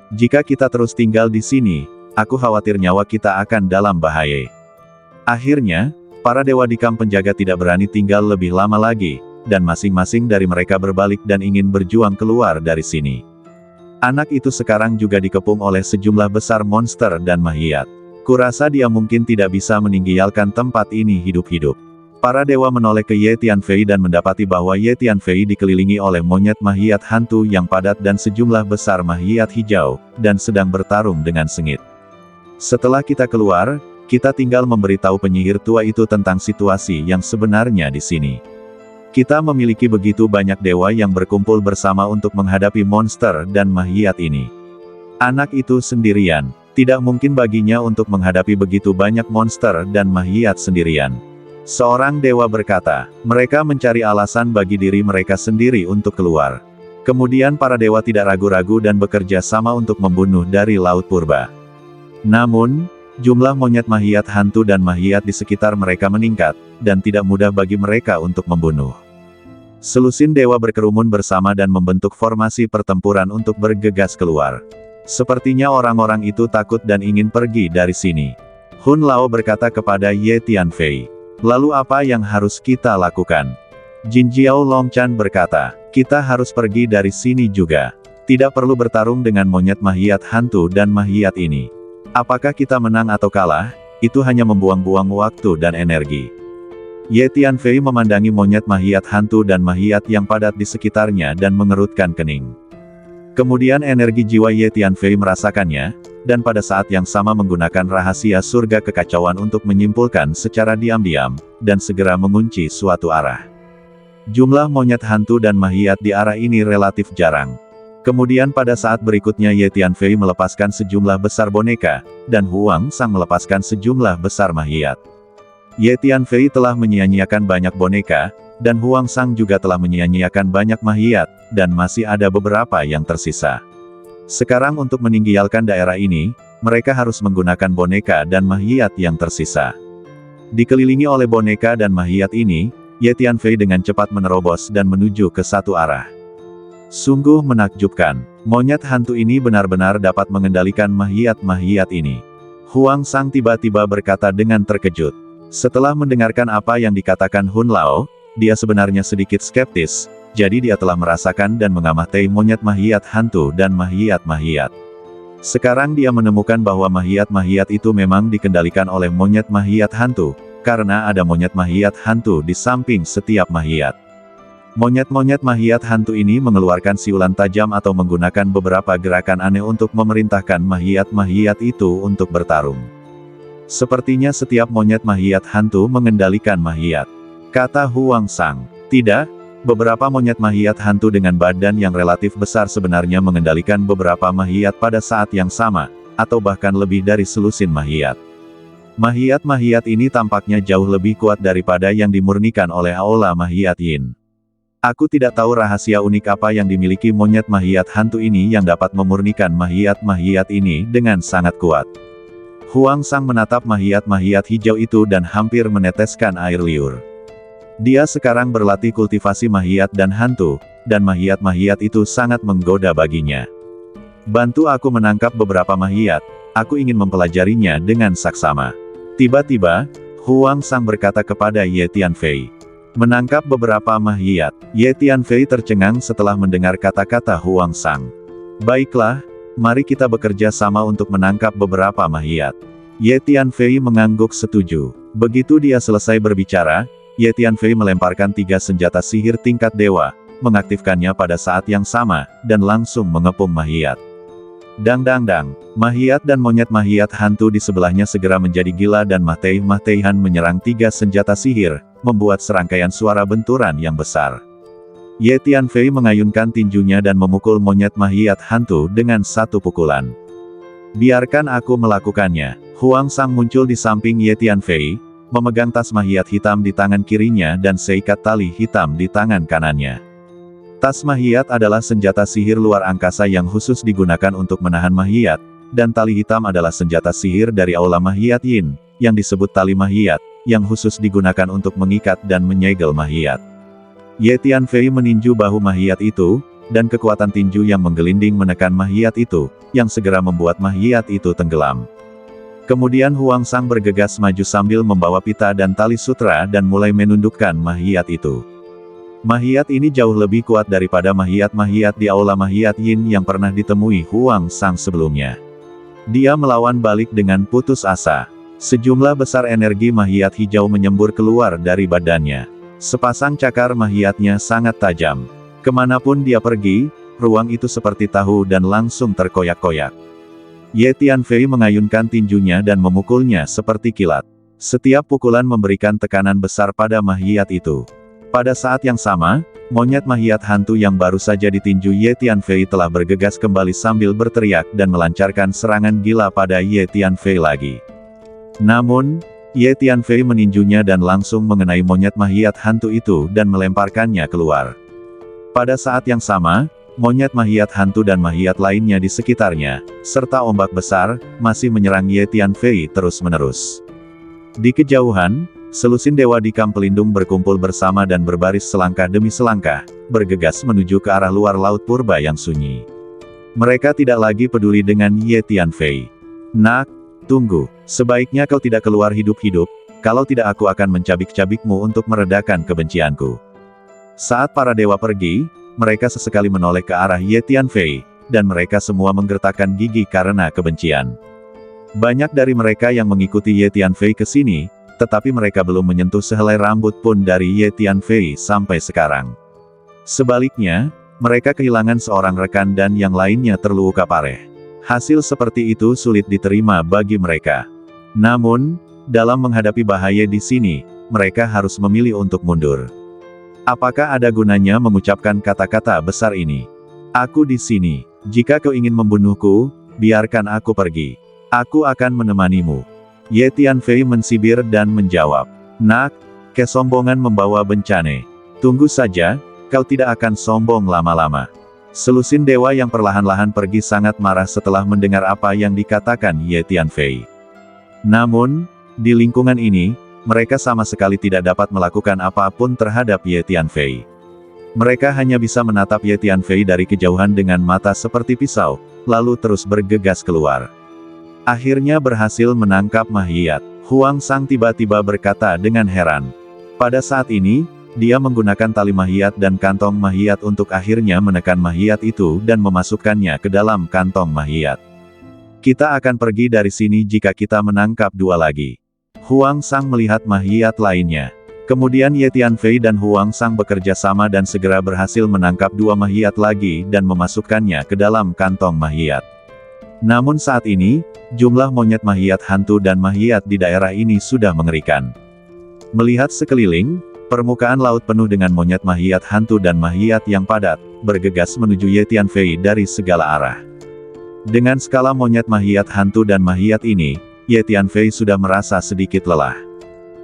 Jika kita terus tinggal di sini, aku khawatir nyawa kita akan dalam bahaya. Akhirnya, para dewa di kamp penjaga tidak berani tinggal lebih lama lagi, dan masing-masing dari mereka berbalik dan ingin berjuang keluar dari sini. Anak itu sekarang juga dikepung oleh sejumlah besar monster dan mahiat. Kurasa dia mungkin tidak bisa meninggalkan tempat ini hidup-hidup. Para dewa menoleh ke Ye Tianfei dan mendapati bahwa Ye Tianfei dikelilingi oleh monyet mahiat hantu yang padat dan sejumlah besar mahiat hijau, dan sedang bertarung dengan sengit. Setelah kita keluar, kita tinggal memberitahu penyihir tua itu tentang situasi yang sebenarnya di sini. Kita memiliki begitu banyak dewa yang berkumpul bersama untuk menghadapi monster dan mahiat ini. Anak itu sendirian, tidak mungkin baginya untuk menghadapi begitu banyak monster dan mahiat sendirian. Seorang dewa berkata, mereka mencari alasan bagi diri mereka sendiri untuk keluar. Kemudian para dewa tidak ragu-ragu dan bekerja sama untuk membunuh dari Laut Purba. Namun, jumlah monyet mahiat hantu dan mahiat di sekitar mereka meningkat, dan tidak mudah bagi mereka untuk membunuh. Selusin dewa berkerumun bersama dan membentuk formasi pertempuran untuk bergegas keluar. Sepertinya orang-orang itu takut dan ingin pergi dari sini. Hun Lao berkata kepada Ye Tianfei. Lalu apa yang harus kita lakukan? Jin Jiao Longchan berkata, kita harus pergi dari sini juga. Tidak perlu bertarung dengan monyet mahiat hantu dan mahiat ini. Apakah kita menang atau kalah, itu hanya membuang-buang waktu dan energi. Ye Tianfei memandangi monyet mahiat hantu dan mahiat yang padat di sekitarnya dan mengerutkan kening. Kemudian energi jiwa Ye Tianfei merasakannya, dan pada saat yang sama menggunakan rahasia surga kekacauan untuk menyimpulkan secara diam-diam, dan segera mengunci suatu arah. Jumlah monyet hantu dan mahiat di arah ini relatif jarang. Kemudian pada saat berikutnya Ye Tianfei melepaskan sejumlah besar boneka, dan Huang Sang melepaskan sejumlah besar mahiat. Ye Tianfei telah menyia-nyiakan banyak boneka, dan Huang Sang juga telah menyia-nyiakan banyak mahiat, dan masih ada beberapa yang tersisa. Sekarang untuk meninggalkan daerah ini, mereka harus menggunakan boneka dan mahiat yang tersisa. Dikelilingi oleh boneka dan mahiat ini, Ye Tianfei dengan cepat menerobos dan menuju ke satu arah. Sungguh menakjubkan, monyet hantu ini benar-benar dapat mengendalikan mahiat-mahiat ini. Huang Sang tiba-tiba berkata dengan terkejut. Setelah mendengarkan apa yang dikatakan Hun Lao, dia sebenarnya sedikit skeptis, jadi dia telah merasakan dan mengamati monyet mahiat hantu dan mahiat-mahiat. Sekarang dia menemukan bahwa mahiat-mahiat itu memang dikendalikan oleh monyet mahiat hantu, karena ada monyet mahiat hantu di samping setiap mahiat. Monyet-monyet mahiat hantu ini mengeluarkan siulan tajam atau menggunakan beberapa gerakan aneh untuk memerintahkan mahiat-mahiat itu untuk bertarung. Sepertinya setiap monyet mahiat hantu mengendalikan mahiat. Kata Huang Sang. Tidak, beberapa monyet mahiat hantu dengan badan yang relatif besar sebenarnya mengendalikan beberapa mahiat pada saat yang sama, atau bahkan lebih dari selusin mahiat. Mahiat-mahiat ini tampaknya jauh lebih kuat daripada yang dimurnikan oleh Aula Mahiat Yin. Aku tidak tahu rahasia unik apa yang dimiliki monyet mahiat hantu ini yang dapat memurnikan mahiat-mahiat ini dengan sangat kuat. Huang Sang menatap mahiat-mahiat hijau itu dan hampir meneteskan air liur. Dia sekarang berlatih kultivasi mahiat dan hantu, dan mahiat-mahiat itu sangat menggoda baginya. Bantu aku menangkap beberapa mahiat, aku ingin mempelajarinya dengan saksama. Tiba-tiba, Huang Sang berkata kepada Ye Tianfei. Menangkap beberapa mahiat. Ye Tianfei tercengang setelah mendengar kata-kata Huang Sang. Baiklah, mari kita bekerja sama untuk menangkap beberapa mahiat. Ye Tianfei mengangguk setuju. Begitu dia selesai berbicara, Ye Tianfei melemparkan 3 senjata sihir tingkat dewa, mengaktifkannya pada saat yang sama, dan langsung mengepung mahiat. Dang-dang-dang, mahiat dan monyet mahiat hantu di sebelahnya segera menjadi gila dan Matei-Mateihan menyerang 3 senjata sihir, membuat serangkaian suara benturan yang besar. Ye Tianfei mengayunkan tinjunya dan memukul monyet mahiat hantu dengan 1 pukulan. Biarkan aku melakukannya. Huang Sang muncul di samping Ye Tianfei, memegang tas mahiat hitam di tangan kirinya dan seikat tali hitam di tangan kanannya. Tas mahiat adalah senjata sihir luar angkasa yang khusus digunakan untuk menahan mahiat, dan tali hitam adalah senjata sihir dari Aula Mahiat Yin, yang disebut tali mahiat, yang khusus digunakan untuk mengikat dan menyegel mahiat. Ye Tianfei meninju bahu mahiat itu, dan kekuatan tinju yang menggelinding menekan mahiat itu, yang segera membuat mahiat itu tenggelam. Kemudian Huang Sang bergegas maju sambil membawa pita dan tali sutra dan mulai menundukkan mahiat itu. Mahiat ini jauh lebih kuat daripada mahiat-mahiat di Aula Mahiat Yin yang pernah ditemui Huang Sang sebelumnya. Dia melawan balik dengan putus asa. Sejumlah besar energi mahiat hijau menyembur keluar dari badannya. Sepasang cakar mahiatnya sangat tajam. Kemanapun dia pergi, ruang itu seperti tahu dan langsung terkoyak-koyak. Ye Tianfei mengayunkan tinjunya dan memukulnya seperti kilat. Setiap pukulan memberikan tekanan besar pada mahiat itu. Pada saat yang sama, monyet mahiat hantu yang baru saja ditinju Ye Tianfei telah bergegas kembali sambil berteriak dan melancarkan serangan gila pada Ye Tianfei lagi. Namun, Ye Tianfei meninjunya dan langsung mengenai monyet mahiat hantu itu dan melemparkannya keluar. Pada saat yang sama, monyet mahiat hantu dan mahiat lainnya di sekitarnya, serta ombak besar, masih menyerang Ye Tianfei terus-menerus. Di kejauhan, selusin dewa di kamp pelindung berkumpul bersama dan berbaris selangkah demi selangkah, bergegas menuju ke arah luar laut purba yang sunyi. Mereka tidak lagi peduli dengan Ye Tianfei. Nak, tunggu, sebaiknya kau tidak keluar hidup-hidup, kalau tidak aku akan mencabik-cabikmu untuk meredakan kebencianku. Saat para dewa pergi, mereka sesekali menoleh ke arah Ye Tianfei, dan mereka semua menggertakkan gigi karena kebencian. Banyak dari mereka yang mengikuti Ye Tianfei ke sini, tetapi mereka belum menyentuh sehelai rambut pun dari Ye Tianfei sampai sekarang. Sebaliknya, mereka kehilangan seorang rekan dan yang lainnya terluka parah. Hasil seperti itu sulit diterima bagi mereka. Namun, dalam menghadapi bahaya di sini, mereka harus memilih untuk mundur. Apakah ada gunanya mengucapkan kata-kata besar ini? Aku di sini. Jika kau ingin membunuhku, biarkan aku pergi. Aku akan menemanimu. Ye Tianfei mensibir dan menjawab. Nak, kesombongan membawa bencana. Tunggu saja, kau tidak akan sombong lama-lama. Selusin dewa yang perlahan-lahan pergi sangat marah setelah mendengar apa yang dikatakan Ye Tianfei. Namun, di lingkungan ini, mereka sama sekali tidak dapat melakukan apapun terhadap Ye Tianfei. Mereka hanya bisa menatap Ye Tianfei dari kejauhan dengan mata seperti pisau, lalu terus bergegas keluar. Akhirnya berhasil menangkap Mahiyat. Huang Sang tiba-tiba berkata dengan heran. Pada saat ini, dia menggunakan tali Mahiyat dan kantong Mahiyat untuk akhirnya menekan Mahiyat itu dan memasukkannya ke dalam kantong Mahiyat. Kita akan pergi dari sini jika kita menangkap dua lagi. Huang Sang melihat Mahiyat lainnya. Kemudian Ye Tianfei dan Huang Sang bekerja sama dan segera berhasil menangkap dua Mahiyat lagi dan memasukkannya ke dalam kantong Mahiyat. Namun saat ini, jumlah monyet Mahiyat hantu dan Mahiyat di daerah ini sudah mengerikan. Melihat sekeliling, permukaan laut penuh dengan monyet Mahiyat hantu dan Mahiyat yang padat, bergegas menuju Ye Tianfei dari segala arah. Dengan skala monyet Mahiyat hantu dan Mahiyat ini, Ye Tianfei sudah merasa sedikit lelah.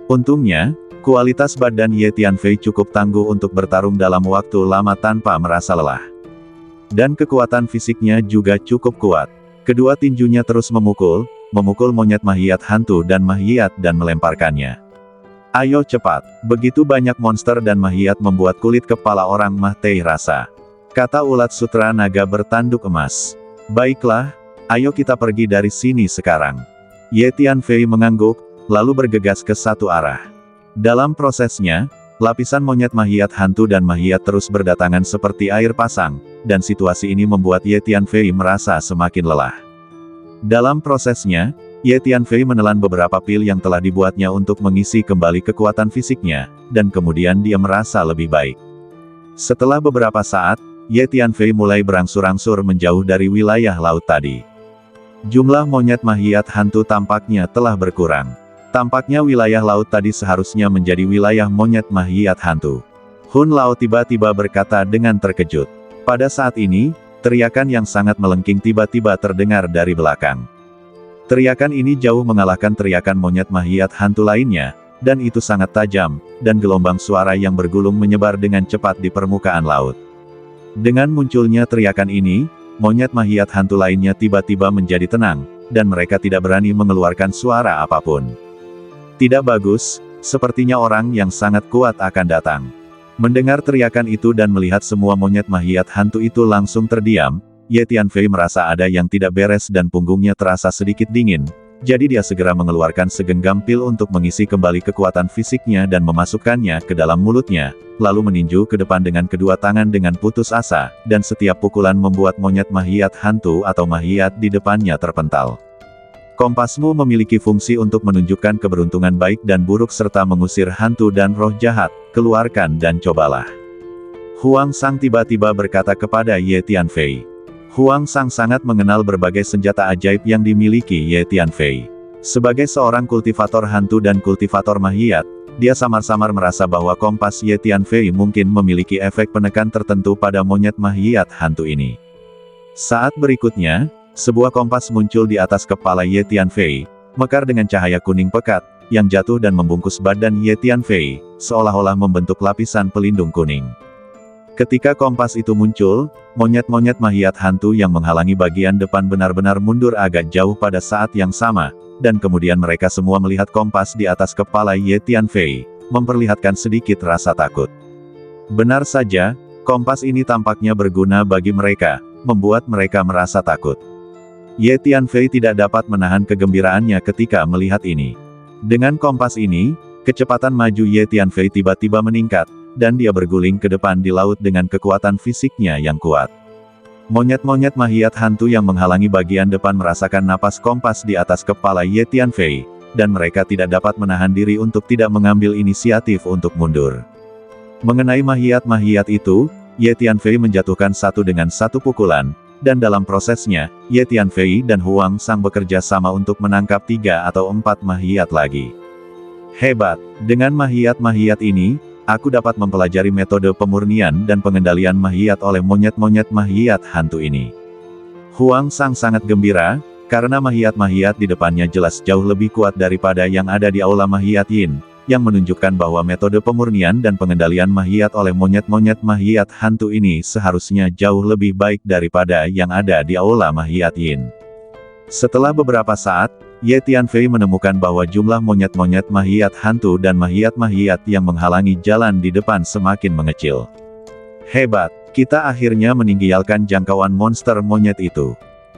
Untungnya, kualitas badan Ye Tianfei cukup tangguh untuk bertarung dalam waktu lama tanpa merasa lelah. Dan kekuatan fisiknya juga cukup kuat. Kedua tinjunya terus memukul monyet Mahiyat hantu dan Mahiyat dan melemparkannya. Ayo cepat, begitu banyak monster dan Mahiyat membuat kulit kepala orang mah teh rasa. Kata ulat sutra naga bertanduk emas. Baiklah, ayo kita pergi dari sini sekarang. Ye Tianfei mengangguk, lalu bergegas ke satu arah. Dalam prosesnya, lapisan monyet Mahiyat hantu dan Mahiyat terus berdatangan seperti air pasang, dan situasi ini membuat Ye Tianfei merasa semakin lelah. Dalam prosesnya, Ye Tianfei menelan beberapa pil yang telah dibuatnya untuk mengisi kembali kekuatan fisiknya, dan kemudian dia merasa lebih baik. Setelah beberapa saat, Ye Tianfei mulai berangsur-angsur menjauh dari wilayah laut tadi. Jumlah monyet Mahiyat hantu tampaknya telah berkurang. Tampaknya wilayah laut tadi seharusnya menjadi wilayah monyet Mahiyat hantu. Hun Lao tiba-tiba berkata dengan terkejut. Pada saat ini, teriakan yang sangat melengking tiba-tiba terdengar dari belakang. Teriakan ini jauh mengalahkan teriakan monyet Mahiyat hantu lainnya, dan itu sangat tajam, dan gelombang suara yang bergulung menyebar dengan cepat di permukaan laut. Dengan munculnya teriakan ini, monyet Mahiyat hantu lainnya tiba-tiba menjadi tenang, dan mereka tidak berani mengeluarkan suara apapun. Tidak bagus, sepertinya orang yang sangat kuat akan datang. Mendengar teriakan itu dan melihat semua monyet Mahiyat hantu itu langsung terdiam, Ye Tianfei merasa ada yang tidak beres dan punggungnya terasa sedikit dingin, jadi dia segera mengeluarkan segenggam pil untuk mengisi kembali kekuatan fisiknya dan memasukkannya ke dalam mulutnya, lalu meninju ke depan dengan kedua tangan dengan putus asa, dan setiap pukulan membuat monyet Mahiyat hantu atau Mahiyat di depannya terpental. Kompasmu memiliki fungsi untuk menunjukkan keberuntungan baik dan buruk serta mengusir hantu dan roh jahat, keluarkan dan cobalah. Huang Sang tiba-tiba berkata kepada Ye Tianfei. Huang Sang sangat mengenal berbagai senjata ajaib yang dimiliki Ye Tianfei. Sebagai seorang kultivator hantu dan kultivator Mahiyat, dia samar-samar merasa bahwa kompas Ye Tianfei mungkin memiliki efek penekan tertentu pada monyet Mahiyat hantu ini. Saat berikutnya, sebuah kompas muncul di atas kepala Ye Tianfei, mekar dengan cahaya kuning pekat, yang jatuh dan membungkus badan Ye Tianfei, seolah-olah membentuk lapisan pelindung kuning. Ketika kompas itu muncul, monyet-monyet Mahiyat hantu yang menghalangi bagian depan benar-benar mundur agak jauh pada saat yang sama, dan kemudian mereka semua melihat kompas di atas kepala Ye Tianfei, memperlihatkan sedikit rasa takut. Benar saja, kompas ini tampaknya berguna bagi mereka, membuat mereka merasa takut. Ye Tianfei tidak dapat menahan kegembiraannya ketika melihat ini. Dengan kompas ini, kecepatan maju Ye Tianfei tiba-tiba meningkat, dan dia berguling ke depan di laut dengan kekuatan fisiknya yang kuat. Monyet-monyet Mahiyat hantu yang menghalangi bagian depan merasakan napas kompas di atas kepala Ye Tianfei, dan mereka tidak dapat menahan diri untuk tidak mengambil inisiatif untuk mundur. Mengenai Mahiyat-Mahiyat itu, Ye Tianfei menjatuhkan satu dengan satu pukulan, dan dalam prosesnya, Ye Tianfei dan Huang Sang bekerja sama untuk menangkap 3 atau 4 Mahiyat lagi. Hebat, dengan Mahiyat-Mahiyat ini, aku dapat mempelajari metode pemurnian dan pengendalian Mahiyat oleh monyet-monyet Mahiyat hantu ini. Huang Sang sangat gembira, karena Mahiyat-Mahiyat di depannya jelas jauh lebih kuat daripada yang ada di Aula Mahiyat Yin, yang menunjukkan bahwa metode pemurnian dan pengendalian Mahiyat oleh monyet-monyet Mahiyat hantu ini seharusnya jauh lebih baik daripada yang ada di Aula Mahiyat Yin. Setelah beberapa saat, Ye Tianfei menemukan bahwa jumlah monyet-monyet Mahiyat hantu dan Mahiyat-Mahiyat yang menghalangi jalan di depan semakin mengecil. Hebat, kita akhirnya meninggalkan jangkauan monster monyet itu.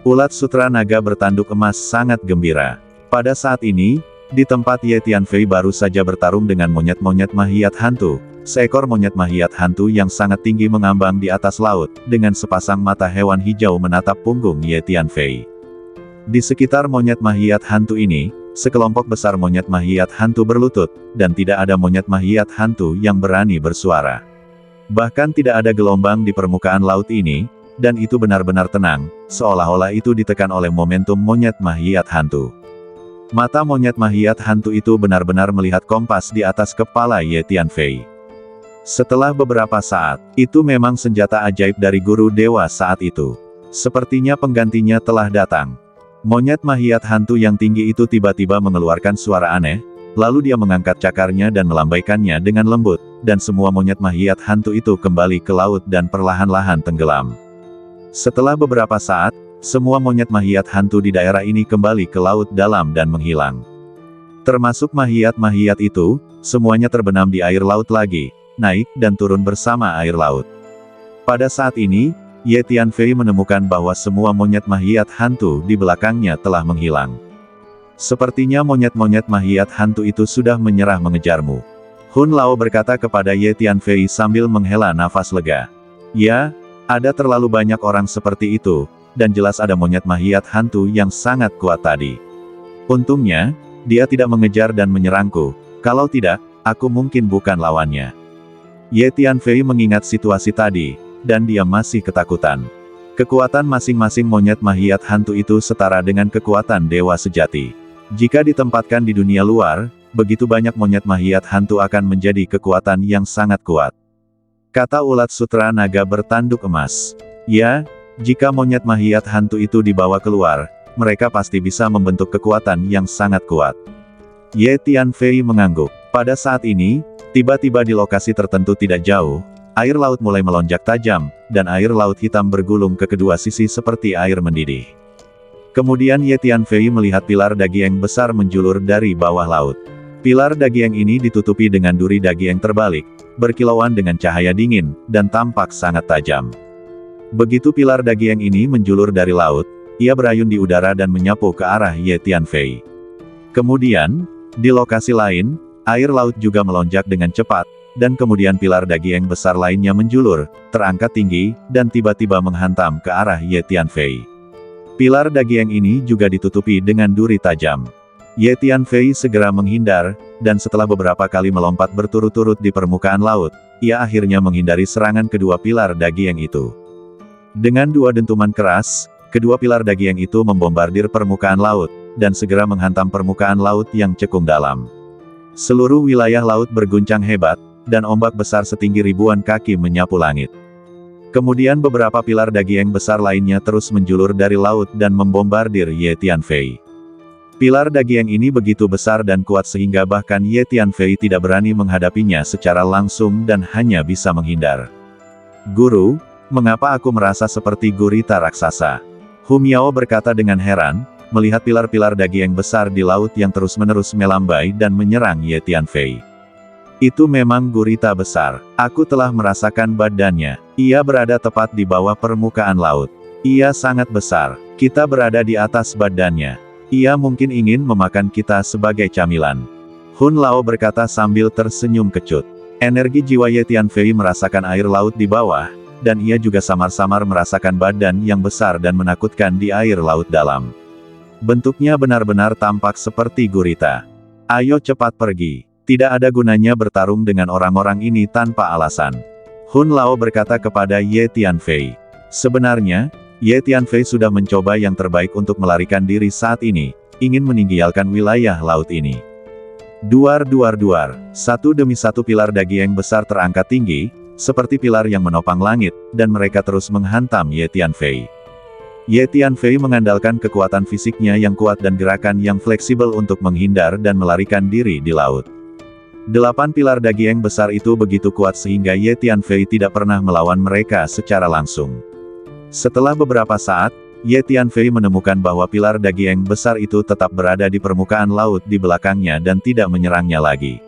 Ulat sutra naga bertanduk emas sangat gembira. Pada saat ini, di tempat Ye Tianfei baru saja bertarung dengan monyet-monyet mahiat hantu. Seekor monyet mahiat hantu yang sangat tinggi mengambang di atas laut, dengan sepasang mata hewan hijau menatap punggung Ye Tianfei. Di sekitar monyet mahiat hantu ini, sekelompok besar monyet mahiat hantu berlutut, dan tidak ada monyet mahiat hantu yang berani bersuara. Bahkan tidak ada gelombang di permukaan laut ini, dan itu benar-benar tenang, seolah-olah itu ditekan oleh momentum monyet mahiat hantu. Mata monyet mahiat hantu itu benar-benar melihat kompas di atas kepala Ye Tianfei. Setelah beberapa saat, itu memang senjata ajaib dari guru dewa saat itu. Sepertinya penggantinya telah datang. Monyet mahiat hantu yang tinggi itu tiba-tiba mengeluarkan suara aneh, lalu dia mengangkat cakarnya dan melambaikannya dengan lembut, dan semua monyet mahiat hantu itu kembali ke laut dan perlahan-lahan tenggelam. Setelah beberapa saat, semua monyet mahiat hantu di daerah ini kembali ke laut dalam dan menghilang. Termasuk mahiat-mahiat itu, semuanya terbenam di air laut lagi, naik dan turun bersama air laut. Pada saat ini, Ye Tianfei menemukan bahwa semua monyet mahiat hantu di belakangnya telah menghilang. Sepertinya monyet-monyet mahiat hantu itu sudah menyerah mengejarmu. Hun Lao berkata kepada Ye Tianfei sambil menghela nafas lega. Ya, ada terlalu banyak orang seperti itu, dan jelas ada monyet mahiat hantu yang sangat kuat tadi. Untungnya, dia tidak mengejar dan menyerangku, kalau tidak, aku mungkin bukan lawannya. Ye Tianfei mengingat situasi tadi, dan dia masih ketakutan. Kekuatan masing-masing monyet mahiat hantu itu setara dengan kekuatan dewa sejati. Jika ditempatkan di dunia luar, begitu banyak monyet mahiat hantu akan menjadi kekuatan yang sangat kuat. Kata ulat sutra naga bertanduk emas. Ya, jika monyet mahiat hantu itu dibawa keluar, mereka pasti bisa membentuk kekuatan yang sangat kuat. Ye Tianfei mengangguk. Pada saat ini, tiba-tiba di lokasi tertentu tidak jauh, air laut mulai melonjak tajam, dan air laut hitam bergulung ke kedua sisi seperti air mendidih. Kemudian Ye Tianfei melihat pilar Dagieng besar menjulur dari bawah laut. Pilar Dagieng ini ditutupi dengan duri Dagieng terbalik, berkilauan dengan cahaya dingin, dan tampak sangat tajam. Begitu pilar Dagieng ini menjulur dari laut, ia berayun di udara dan menyapu ke arah Ye Tianfei. Kemudian, di lokasi lain, air laut juga melonjak dengan cepat, dan kemudian pilar Dagieng besar lainnya menjulur, terangkat tinggi, dan tiba-tiba menghantam ke arah Ye Tianfei. Pilar Dagieng ini juga ditutupi dengan duri tajam. Ye Tianfei segera menghindar, dan setelah beberapa kali melompat berturut-turut di permukaan laut, ia akhirnya menghindari serangan kedua pilar Dagieng itu. Dengan dua dentuman keras, kedua pilar Dagieng itu membombardir permukaan laut, dan segera menghantam permukaan laut yang cekung dalam. Seluruh wilayah laut berguncang hebat, dan ombak besar setinggi ribuan kaki menyapu langit. Kemudian beberapa pilar Dagieng besar lainnya terus menjulur dari laut dan membombardir Ye Tianfei. Pilar Dagieng ini begitu besar dan kuat sehingga bahkan Ye Tianfei tidak berani menghadapinya secara langsung dan hanya bisa menghindar. Guru, mengapa aku merasa seperti gurita raksasa? Hu Miao berkata dengan heran, melihat pilar-pilar Dagieng besar di laut yang terus-menerus melambai dan menyerang Ye Tianfei. Itu memang gurita besar. Aku telah merasakan badannya. Ia berada tepat di bawah permukaan laut. Ia sangat besar. Kita berada di atas badannya. Ia mungkin ingin memakan kita sebagai camilan. Hun Lao berkata sambil tersenyum kecut. Energi jiwa Ye Tianfei merasakan air laut di bawah, dan ia juga samar-samar merasakan badan yang besar dan menakutkan di air laut dalam. Bentuknya benar-benar tampak seperti gurita. Ayo cepat pergi. Tidak ada gunanya bertarung dengan orang-orang ini tanpa alasan. Hun Lao berkata kepada Ye Tianfei. Sebenarnya, Ye Tianfei sudah mencoba yang terbaik untuk melarikan diri saat ini, ingin meninggalkan wilayah laut ini. Duar, satu demi satu pilar Dagieng besar terangkat tinggi, seperti pilar yang menopang langit, dan mereka terus menghantam Ye Tianfei. Ye Tianfei mengandalkan kekuatan fisiknya yang kuat dan gerakan yang fleksibel untuk menghindar dan melarikan diri di laut. 8 pilar Dagieng besar itu begitu kuat sehingga Ye Tianfei tidak pernah melawan mereka secara langsung. Setelah beberapa saat, Ye Tianfei menemukan bahwa pilar Dagieng besar itu tetap berada di permukaan laut di belakangnya dan tidak menyerangnya lagi.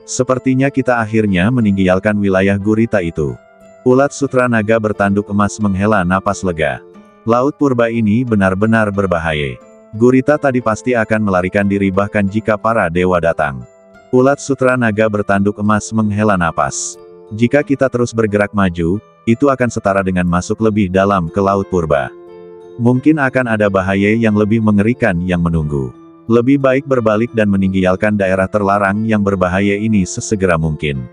Sepertinya kita akhirnya meninggalkan wilayah gurita itu. Ulat sutra naga bertanduk emas menghela napas lega. Laut purba ini benar-benar berbahaya. Gurita tadi pasti akan melarikan diri bahkan jika para dewa datang. Ulat sutra naga bertanduk emas menghela napas. Jika kita terus bergerak maju, itu akan setara dengan masuk lebih dalam ke laut purba. Mungkin akan ada bahaya yang lebih mengerikan yang menunggu. Lebih baik berbalik dan meninggalkan daerah terlarang yang berbahaya ini sesegera mungkin.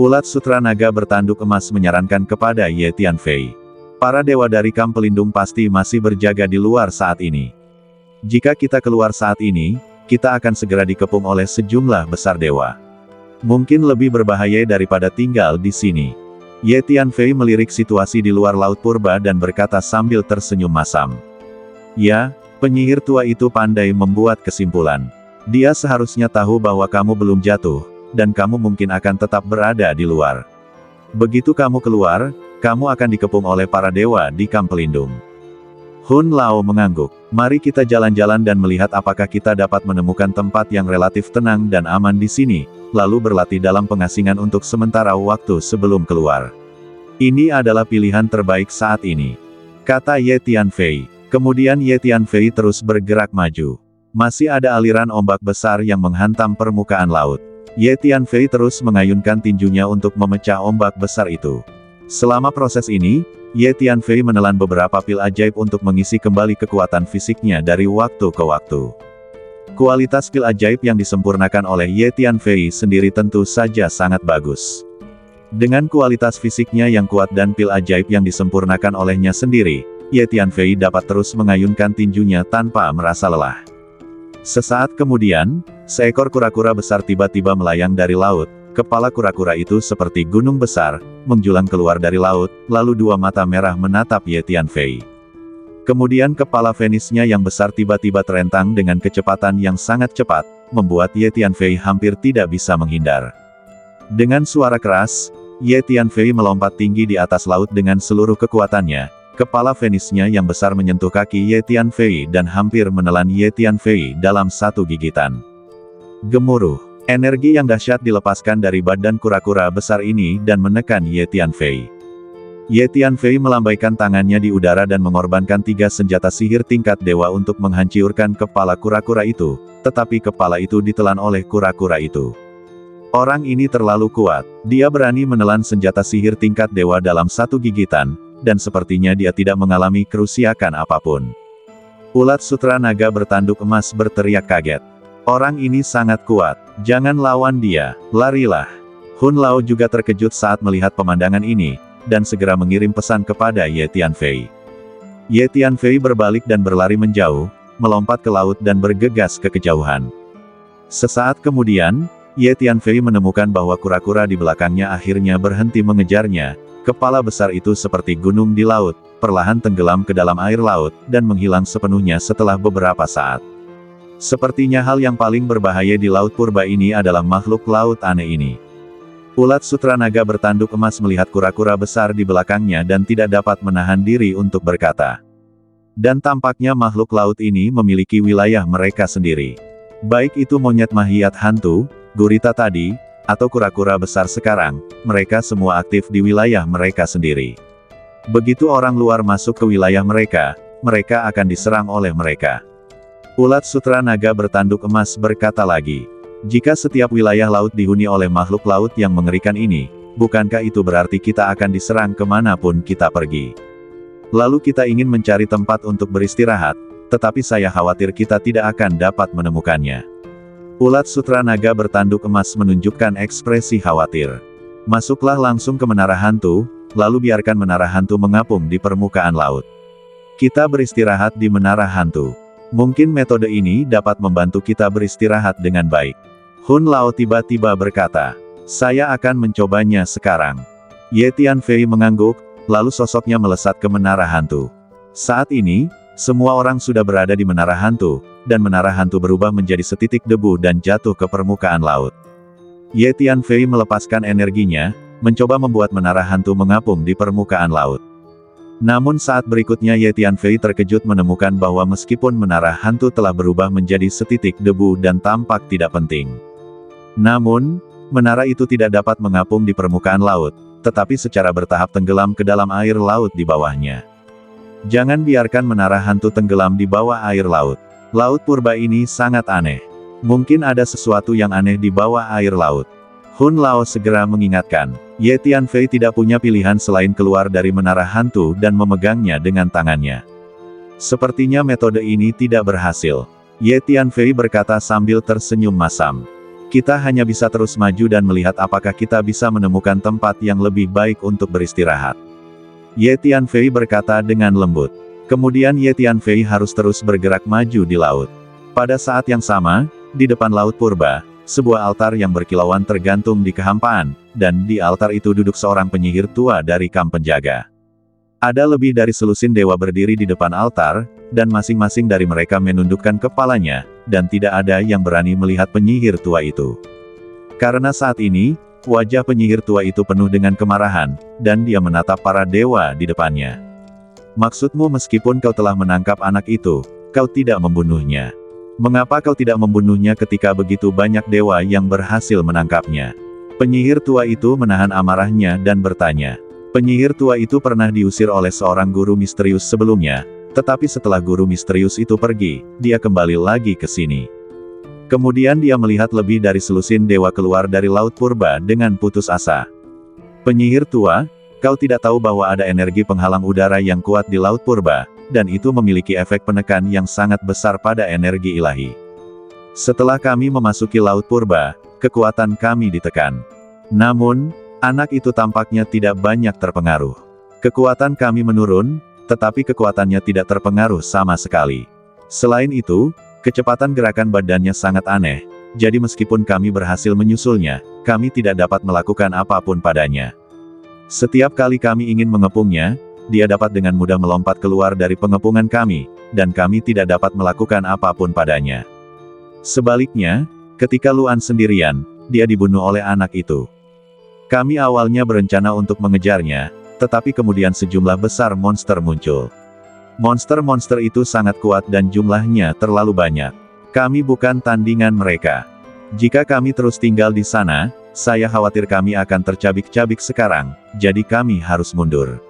Ulat sutra naga bertanduk emas menyarankan kepada Ye Tianfei. Para dewa dari kamp pelindung pasti masih berjaga di luar saat ini. Jika kita keluar saat ini, kita akan segera dikepung oleh sejumlah besar dewa. Mungkin lebih berbahaya daripada tinggal di sini. Ye Tianfei melirik situasi di luar laut purba dan berkata sambil tersenyum masam. Ya, penyihir tua itu pandai membuat kesimpulan. Dia seharusnya tahu bahwa kamu belum jatuh, dan kamu mungkin akan tetap berada di luar. Begitu kamu keluar, kamu akan dikepung oleh para dewa di kamp pelindung. Hun Lao mengangguk. Mari kita jalan-jalan dan melihat apakah kita dapat menemukan tempat yang relatif tenang dan aman di sini, lalu berlatih dalam pengasingan untuk sementara waktu sebelum keluar. Ini adalah pilihan terbaik saat ini, kata Ye Tianfei. Kemudian Ye Tianfei terus bergerak maju. Masih ada aliran ombak besar yang menghantam permukaan laut. Ye Tianfei terus mengayunkan tinjunya untuk memecah ombak besar itu. Selama proses ini, Ye Tianfei menelan beberapa pil ajaib untuk mengisi kembali kekuatan fisiknya dari waktu ke waktu. Kualitas pil ajaib yang disempurnakan oleh Ye Tianfei sendiri tentu saja sangat bagus. Dengan kualitas fisiknya yang kuat dan pil ajaib yang disempurnakan olehnya sendiri, Ye Tianfei dapat terus mengayunkan tinjunya tanpa merasa lelah. Sesaat kemudian, seekor kura-kura besar tiba-tiba melayang dari laut. Kepala kura-kura itu seperti gunung besar, menjulang keluar dari laut, lalu dua mata merah menatap Ye Tianfei. Kemudian kepala fenisnya yang besar tiba-tiba terentang dengan kecepatan yang sangat cepat, membuat Ye Tianfei hampir tidak bisa menghindar. Dengan suara keras, Ye Tianfei melompat tinggi di atas laut dengan seluruh kekuatannya. Kepala fenisnya yang besar menyentuh kaki Ye Tianfei dan hampir menelan Ye Tianfei dalam satu gigitan. Gemuruh. Energi yang dahsyat dilepaskan dari badan kura-kura besar ini dan menekan Ye Tianfei. Ye Tianfei melambaikan tangannya di udara dan mengorbankan 3 senjata sihir tingkat dewa untuk menghancurkan kepala kura-kura itu, tetapi kepala itu ditelan oleh kura-kura itu. Orang ini terlalu kuat, dia berani menelan senjata sihir tingkat dewa dalam satu gigitan, dan sepertinya dia tidak mengalami kerusakan apapun. Ulat sutra naga bertanduk emas berteriak kaget. Orang ini sangat kuat, jangan lawan dia, larilah. Hun Lao juga terkejut saat melihat pemandangan ini, dan segera mengirim pesan kepada Ye Tianfei. Ye Tianfei berbalik dan berlari menjauh, melompat ke laut dan bergegas ke kejauhan. Sesaat kemudian, Ye Tianfei menemukan bahwa kura-kura di belakangnya akhirnya berhenti mengejarnya. Kepala besar itu seperti gunung di laut, perlahan tenggelam ke dalam air laut, dan menghilang sepenuhnya setelah beberapa saat. Sepertinya hal yang paling berbahaya di laut purba ini adalah makhluk laut aneh ini. Ulat sutra naga bertanduk emas melihat kura-kura besar di belakangnya dan tidak dapat menahan diri untuk berkata. Dan tampaknya makhluk laut ini memiliki wilayah mereka sendiri. Baik itu monyet mahiat hantu, gurita tadi, atau kura-kura besar sekarang, mereka semua aktif di wilayah mereka sendiri. Begitu orang luar masuk ke wilayah mereka, mereka akan diserang oleh mereka. Ulat sutra naga bertanduk emas berkata lagi, jika setiap wilayah laut dihuni oleh makhluk laut yang mengerikan ini, bukankah itu berarti kita akan diserang kemanapun kita pergi? Lalu kita ingin mencari tempat untuk beristirahat, tetapi saya khawatir kita tidak akan dapat menemukannya. Ulat sutra naga bertanduk emas menunjukkan ekspresi khawatir. Masuklah langsung ke menara hantu, lalu biarkan menara hantu mengapung di permukaan laut. Kita beristirahat di menara hantu. Mungkin metode ini dapat membantu kita beristirahat dengan baik. Hun Lao tiba-tiba berkata, saya akan mencobanya sekarang. Ye Tianfei mengangguk, lalu sosoknya melesat ke menara hantu. Saat ini, semua orang sudah berada di menara hantu, dan menara hantu berubah menjadi setitik debu dan jatuh ke permukaan laut. Ye Tianfei melepaskan energinya, mencoba membuat menara hantu mengapung di permukaan laut. Namun saat berikutnya Ye Tianfei terkejut menemukan bahwa meskipun menara hantu telah berubah menjadi setitik debu dan tampak tidak penting. Namun, menara itu tidak dapat mengapung di permukaan laut, tetapi secara bertahap tenggelam ke dalam air laut di bawahnya. Jangan biarkan menara hantu tenggelam di bawah air laut. Laut purba ini sangat aneh. Mungkin ada sesuatu yang aneh di bawah air laut. Hun Lao segera mengingatkan. Ye Tianfei tidak punya pilihan selain keluar dari menara hantu dan memegangnya dengan tangannya. Sepertinya metode ini tidak berhasil. Ye Tianfei berkata sambil tersenyum masam. Kita hanya bisa terus maju dan melihat apakah kita bisa menemukan tempat yang lebih baik untuk beristirahat. Ye Tianfei berkata dengan lembut. Kemudian Ye Tianfei harus terus bergerak maju di laut. Pada saat yang sama, di depan laut purba, sebuah altar yang berkilauan tergantung di kehampaan, dan di altar itu duduk seorang penyihir tua dari kamp penjaga. Ada lebih dari selusin dewa berdiri di depan altar, dan masing-masing dari mereka menundukkan kepalanya, dan tidak ada yang berani melihat penyihir tua itu. Karena saat ini, wajah penyihir tua itu penuh dengan kemarahan, dan dia menatap para dewa di depannya. Maksudmu meskipun kau telah menangkap anak itu, kau tidak membunuhnya. Mengapa kau tidak membunuhnya ketika begitu banyak dewa yang berhasil menangkapnya? Penyihir tua itu menahan amarahnya dan bertanya. Penyihir tua itu pernah diusir oleh seorang guru misterius sebelumnya, tetapi setelah guru misterius itu pergi, dia kembali lagi ke sini. Kemudian dia melihat lebih dari selusin dewa keluar dari laut purba dengan putus asa. Penyihir tua, kau tidak tahu bahwa ada energi penghalang udara yang kuat di laut purba, dan itu memiliki efek penekan yang sangat besar pada energi ilahi. Setelah kami memasuki laut purba, kekuatan kami ditekan. Namun, anak itu tampaknya tidak banyak terpengaruh. Kekuatan kami menurun, tetapi kekuatannya tidak terpengaruh sama sekali. Selain itu, kecepatan gerakan badannya sangat aneh, jadi meskipun kami berhasil menyusulnya, kami tidak dapat melakukan apapun padanya. Setiap kali kami ingin mengepungnya, dia dapat dengan mudah melompat keluar dari pengepungan kami, dan kami tidak dapat melakukan apapun padanya. Sebaliknya, ketika Luan sendirian, dia dibunuh oleh anak itu. Kami awalnya berencana untuk mengejarnya, tetapi kemudian sejumlah besar monster muncul. Monster-monster itu sangat kuat dan jumlahnya terlalu banyak. Kami bukan tandingan mereka. Jika kami terus tinggal di sana, saya khawatir kami akan tercabik-cabik sekarang, jadi kami harus mundur.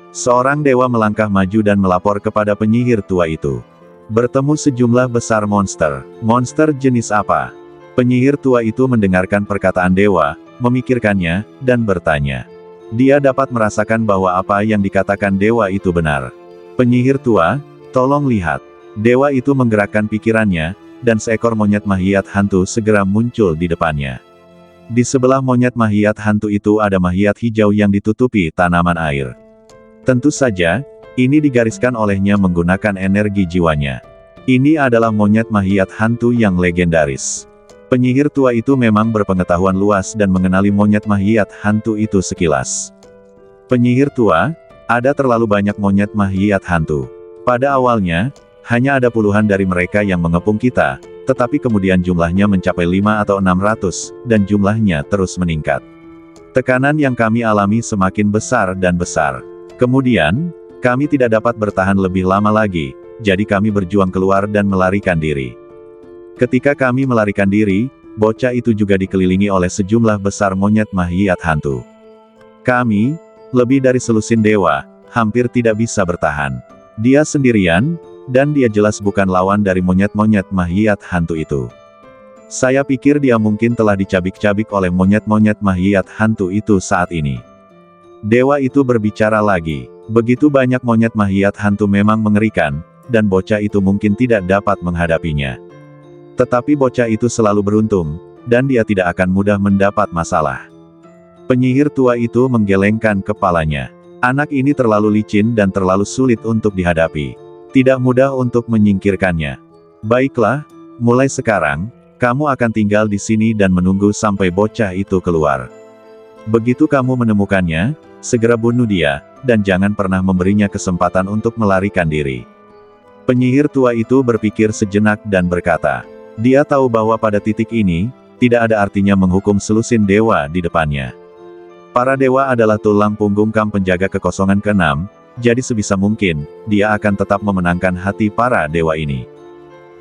Seorang dewa melangkah maju dan melapor kepada penyihir tua itu. Bertemu sejumlah besar monster. Monster jenis apa? Penyihir tua itu mendengarkan perkataan dewa, memikirkannya, dan bertanya. Dia dapat merasakan bahwa apa yang dikatakan dewa itu benar. Penyihir tua, tolong lihat. Dewa itu menggerakkan pikirannya, dan seekor monyet mahiat hantu segera muncul di depannya. Di sebelah monyet mahiat hantu itu ada mahiat hijau yang ditutupi tanaman air. Tentu saja, ini digariskan olehnya menggunakan energi jiwanya. Ini adalah monyet mahiat hantu yang legendaris. Penyihir tua itu memang berpengetahuan luas dan mengenali monyet mahiat hantu itu sekilas. Penyihir tua, ada terlalu banyak monyet mahiat hantu. Pada awalnya, hanya ada puluhan dari mereka yang mengepung kita, tetapi kemudian jumlahnya mencapai 5 atau 600, dan jumlahnya terus meningkat. Tekanan yang kami alami semakin besar dan besar. Kemudian, kami tidak dapat bertahan lebih lama lagi, jadi kami berjuang keluar dan melarikan diri. Ketika kami melarikan diri, bocah itu juga dikelilingi oleh sejumlah besar monyet mahiat hantu. Kami, lebih dari selusin dewa, hampir tidak bisa bertahan. Dia sendirian, dan dia jelas bukan lawan dari monyet-monyet mahiat hantu itu. Saya pikir dia mungkin telah dicabik-cabik oleh monyet-monyet mahiat hantu itu saat ini. Dewa itu berbicara lagi. Begitu banyak monyet mahiat hantu memang mengerikan, dan bocah itu mungkin tidak dapat menghadapinya. Tetapi bocah itu selalu beruntung, dan dia tidak akan mudah mendapat masalah. Penyihir tua itu menggelengkan kepalanya. Anak ini terlalu licin dan terlalu sulit untuk dihadapi. Tidak mudah untuk menyingkirkannya. Baiklah, mulai sekarang, kamu akan tinggal di sini dan menunggu sampai bocah itu keluar. Begitu kamu menemukannya, segera bunuh dia, dan jangan pernah memberinya kesempatan untuk melarikan diri. Penyihir tua itu berpikir sejenak dan berkata, dia tahu bahwa pada titik ini, tidak ada artinya menghukum selusin dewa di depannya. Para dewa adalah tulang punggung kamp penjaga kekosongan ke-6, jadi sebisa mungkin, dia akan tetap memenangkan hati para dewa ini.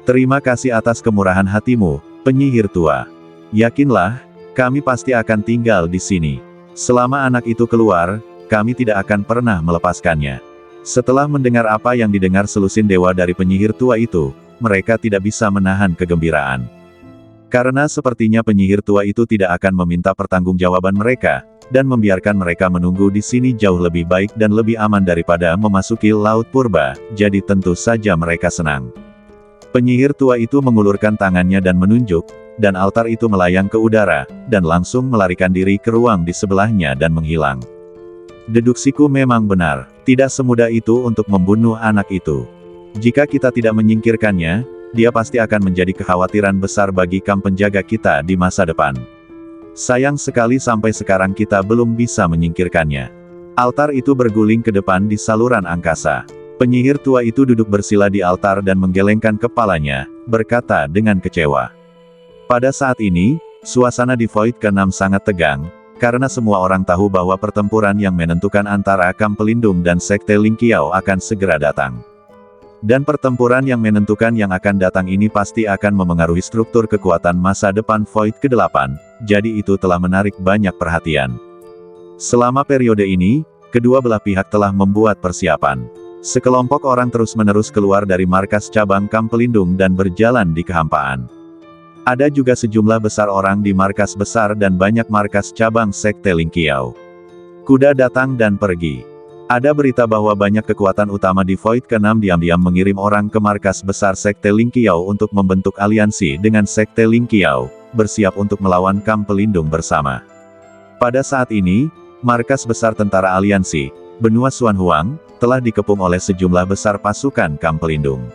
Terima kasih atas kemurahan hatimu, penyihir tua. Yakinlah, kami pasti akan tinggal di sini. Selama anak itu keluar, kami tidak akan pernah melepaskannya. Setelah mendengar apa yang didengar selusin dewa dari penyihir tua itu, mereka tidak bisa menahan kegembiraan. Karena sepertinya penyihir tua itu tidak akan meminta pertanggungjawaban mereka, dan membiarkan mereka menunggu di sini jauh lebih baik dan lebih aman daripada memasuki Laut Purba, jadi tentu saja mereka senang. Penyihir tua itu mengulurkan tangannya dan menunjuk, dan altar itu melayang ke udara, dan langsung melarikan diri ke ruang di sebelahnya dan menghilang. Deduksiku memang benar, tidak semudah itu untuk membunuh anak itu. Jika kita tidak menyingkirkannya, dia pasti akan menjadi kekhawatiran besar bagi kamp penjaga kita di masa depan. Sayang sekali sampai sekarang kita belum bisa menyingkirkannya. Altar itu berguling ke depan di saluran angkasa. Penyihir tua itu duduk bersila di altar dan menggelengkan kepalanya, berkata dengan kecewa. Pada saat ini, suasana di Void ke-6 sangat tegang, karena semua orang tahu bahwa pertempuran yang menentukan antara kamp pelindung dan Sekte Lingqiao akan segera datang. Dan pertempuran yang menentukan yang akan datang ini pasti akan memengaruhi struktur kekuatan masa depan Void ke-8, jadi itu telah menarik banyak perhatian. Selama periode ini, kedua belah pihak telah membuat persiapan. Sekelompok orang terus-menerus keluar dari markas cabang kamp pelindung dan berjalan di kehampaan. Ada juga sejumlah besar orang di markas besar dan banyak markas cabang Sekte Lingqiao. Kuda datang dan pergi. Ada berita bahwa banyak kekuatan utama di Void ke-6 diam-diam mengirim orang ke markas besar Sekte Lingqiao untuk membentuk aliansi dengan Sekte Lingqiao, bersiap untuk melawan kamp pelindung bersama. Pada saat ini, markas besar tentara aliansi, benua Xuanhuang, telah dikepung oleh sejumlah besar pasukan kamp pelindung.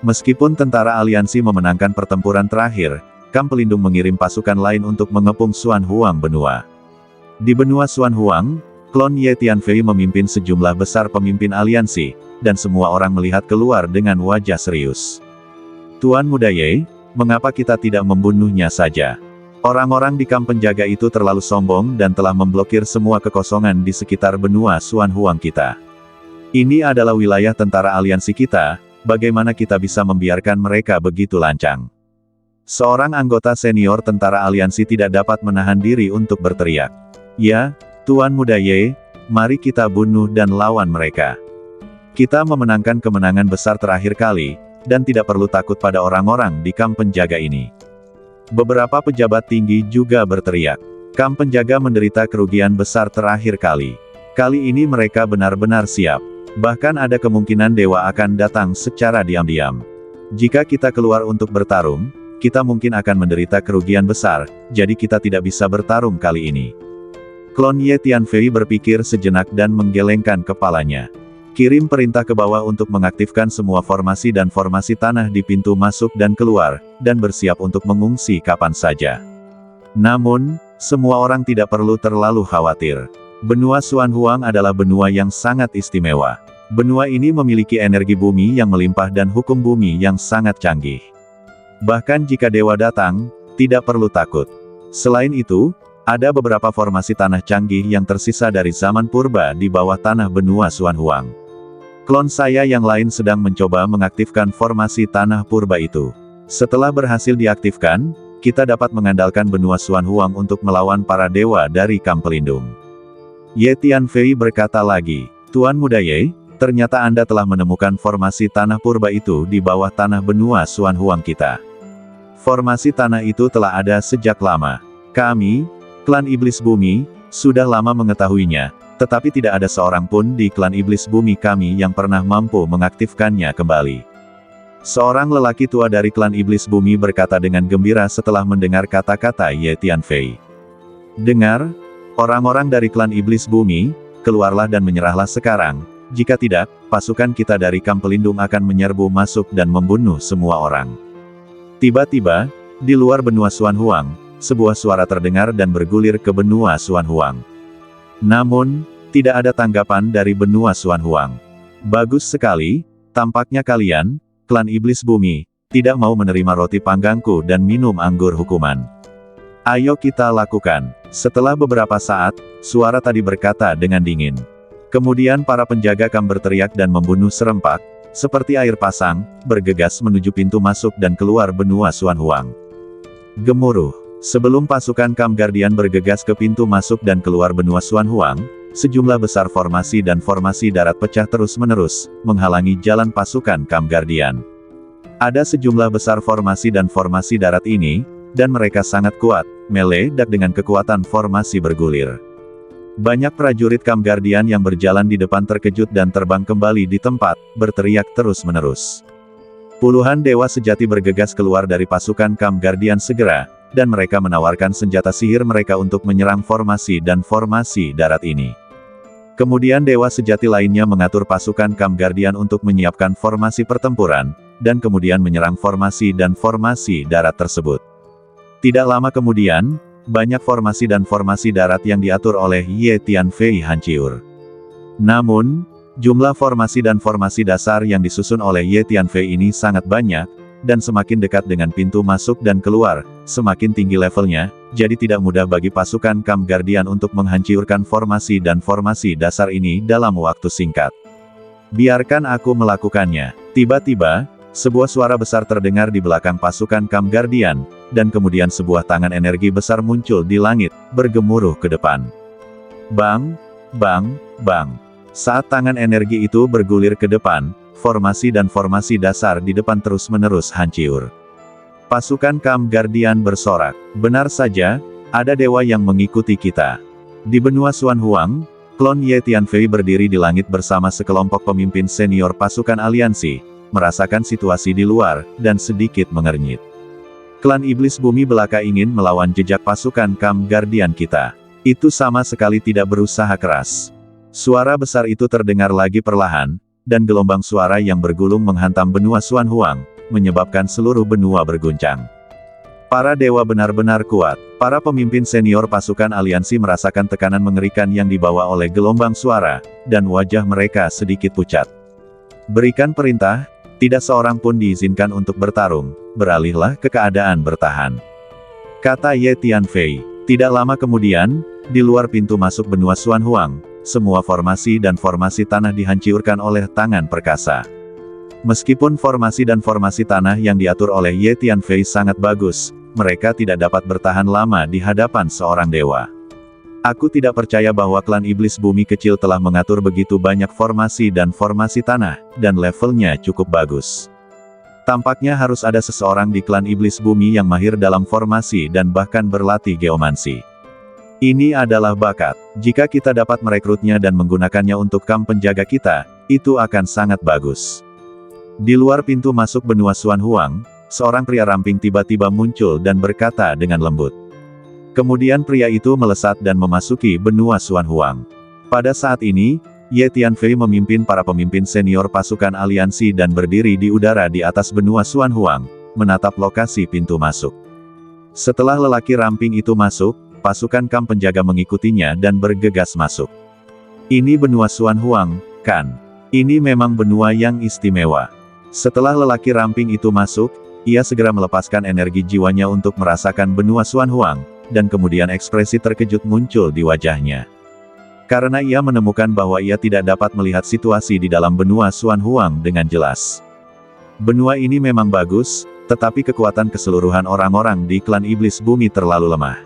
Meskipun tentara aliansi memenangkan pertempuran terakhir, kamp pelindung mengirim pasukan lain untuk mengepung Xuanhuang benua. Di benua Xuanhuang, klon Ye Tianfei memimpin sejumlah besar pemimpin aliansi, dan semua orang melihat keluar dengan wajah serius. Tuan Muda Ye, mengapa kita tidak membunuhnya saja? Orang-orang di kamp penjaga itu terlalu sombong dan telah memblokir semua kekosongan di sekitar benua Xuanhuang kita. Ini adalah wilayah tentara aliansi kita. Bagaimana kita bisa membiarkan mereka begitu lancang? Seorang anggota senior tentara aliansi tidak dapat menahan diri untuk berteriak. Ya, Tuan Muda Ye, mari kita bunuh dan lawan mereka. Kita memenangkan kemenangan besar terakhir kali, dan tidak perlu takut pada orang-orang di kamp penjaga ini. Beberapa pejabat tinggi juga berteriak. Kamp penjaga menderita kerugian besar terakhir kali. Kali ini mereka benar-benar siap. Bahkan ada kemungkinan dewa akan datang secara diam-diam. Jika kita keluar untuk bertarung, kita mungkin akan menderita kerugian besar, jadi kita tidak bisa bertarung kali ini. Klon Ye Tianfei berpikir sejenak dan menggelengkan kepalanya. Kirim perintah ke bawah untuk mengaktifkan semua formasi dan formasi tanah di pintu masuk dan keluar, dan bersiap untuk mengungsi kapan saja. Namun, semua orang tidak perlu terlalu khawatir. Benua Xuanhuang adalah benua yang sangat istimewa. Benua ini memiliki energi bumi yang melimpah dan hukum bumi yang sangat canggih. Bahkan jika dewa datang, tidak perlu takut. Selain itu, ada beberapa formasi tanah canggih yang tersisa dari zaman purba di bawah tanah benua Xuanhuang. Klon saya yang lain sedang mencoba mengaktifkan formasi tanah purba itu. Setelah berhasil diaktifkan, kita dapat mengandalkan benua Xuanhuang untuk melawan para dewa dari kamp pelindung. Ye Tianfei berkata lagi, Tuan Muda Ye, ternyata Anda telah menemukan formasi tanah purba itu di bawah tanah benua Xuanhuang kita. Formasi tanah itu telah ada sejak lama. Kami, klan Iblis Bumi, sudah lama mengetahuinya, tetapi tidak ada seorang pun di klan Iblis Bumi kami yang pernah mampu mengaktifkannya kembali. Seorang lelaki tua dari klan Iblis Bumi berkata dengan gembira setelah mendengar kata-kata Ye Tianfei. Dengar, orang-orang dari klan Iblis Bumi, keluarlah dan menyerahlah sekarang, jika tidak, pasukan kita dari kamp pelindung akan menyerbu masuk dan membunuh semua orang. Tiba-tiba, di luar benua Xuanhuang, sebuah suara terdengar dan bergulir ke benua Xuanhuang. Namun, tidak ada tanggapan dari benua Xuanhuang. Bagus sekali, tampaknya kalian, klan Iblis Bumi, tidak mau menerima roti panggangku dan minum anggur hukuman. Ayo kita lakukan. Setelah beberapa saat, suara tadi berkata dengan dingin. Kemudian para penjaga kamp berteriak dan membunuh serempak, seperti air pasang, bergegas menuju pintu masuk dan keluar benua Xuanhuang. Gemuruh. Sebelum pasukan kamp Guardian bergegas ke pintu masuk dan keluar benua Xuanhuang, sejumlah besar formasi dan formasi darat pecah terus-menerus, menghalangi jalan pasukan Kam Guardian. Ada sejumlah besar formasi dan formasi darat ini, dan mereka sangat kuat, meledak dengan kekuatan formasi bergulir. Banyak prajurit Kam Guardian yang berjalan di depan terkejut dan terbang kembali di tempat, berteriak terus-menerus. Puluhan dewa sejati bergegas keluar dari pasukan Kam Guardian segera, dan mereka menawarkan senjata sihir mereka untuk menyerang formasi dan formasi darat ini. Kemudian dewa sejati lainnya mengatur pasukan Kam Guardian untuk menyiapkan formasi pertempuran, dan kemudian menyerang formasi dan formasi darat tersebut. Tidak lama kemudian, banyak formasi dan formasi darat yang diatur oleh Ye Tianfei hancur. Namun, jumlah formasi dan formasi dasar yang disusun oleh Ye Tianfei ini sangat banyak, dan semakin dekat dengan pintu masuk dan keluar, semakin tinggi levelnya, jadi tidak mudah bagi pasukan Kam Guardian untuk menghancurkan formasi dan formasi dasar ini dalam waktu singkat. Biarkan aku melakukannya. Tiba-tiba, sebuah suara besar terdengar di belakang pasukan Kam Guardian, dan kemudian sebuah tangan energi besar muncul di langit, bergemuruh ke depan. Bang, bang, bang. Saat tangan energi itu bergulir ke depan, formasi dan formasi dasar di depan terus-menerus hancur. Pasukan Kam Guardian bersorak. Benar saja, ada dewa yang mengikuti kita. Di benua Xuan Huang, klon Ye Tianfei berdiri di langit bersama sekelompok pemimpin senior pasukan aliansi, merasakan situasi di luar, dan sedikit mengernyit. Klan Iblis Bumi Belaka ingin melawan jejak pasukan Kam Guardian kita. Itu sama sekali tidak berusaha keras. Suara besar itu terdengar lagi perlahan, dan gelombang suara yang bergulung menghantam benua Xuan Huang, menyebabkan seluruh benua berguncang. Para dewa benar-benar kuat. Para pemimpin senior pasukan aliansi merasakan tekanan mengerikan yang dibawa oleh gelombang suara, dan wajah mereka sedikit pucat. Berikan perintah, tidak seorang pun diizinkan untuk bertarung, beralihlah ke keadaan bertahan. Kata Ye Tianfei. Tidak lama kemudian, di luar pintu masuk benua Xuan Huang, semua formasi dan formasi tanah dihancurkan oleh tangan perkasa. Meskipun formasi dan formasi tanah yang diatur oleh Ye Tianfei sangat bagus, mereka tidak dapat bertahan lama di hadapan seorang dewa. Aku tidak percaya bahwa klan iblis bumi kecil telah mengatur begitu banyak formasi dan formasi tanah, dan levelnya cukup bagus. Tampaknya harus ada seseorang di klan iblis bumi yang mahir dalam formasi dan bahkan berlatih geomansi. Ini adalah bakat. Jika kita dapat merekrutnya dan menggunakannya untuk kam penjaga kita, itu akan sangat bagus. Di luar pintu masuk benua Xuan Huang, seorang pria ramping tiba-tiba muncul dan berkata dengan lembut. Kemudian pria itu melesat dan memasuki benua Xuan Huang. Pada saat ini, Ye Tianfei memimpin para pemimpin senior pasukan aliansi dan berdiri di udara di atas benua Xuan Huang, menatap lokasi pintu masuk. Setelah lelaki ramping itu masuk, pasukan kam penjaga mengikutinya dan bergegas masuk. Ini benua Xuan Huang, kan? Ini memang benua yang istimewa. Setelah lelaki ramping itu masuk, ia segera melepaskan energi jiwanya untuk merasakan benua Xuan Huang, dan kemudian ekspresi terkejut muncul di wajahnya. Karena ia menemukan bahwa ia tidak dapat melihat situasi di dalam benua Xuan Huang dengan jelas. Benua ini memang bagus, tetapi kekuatan keseluruhan orang-orang di klan iblis bumi terlalu lemah.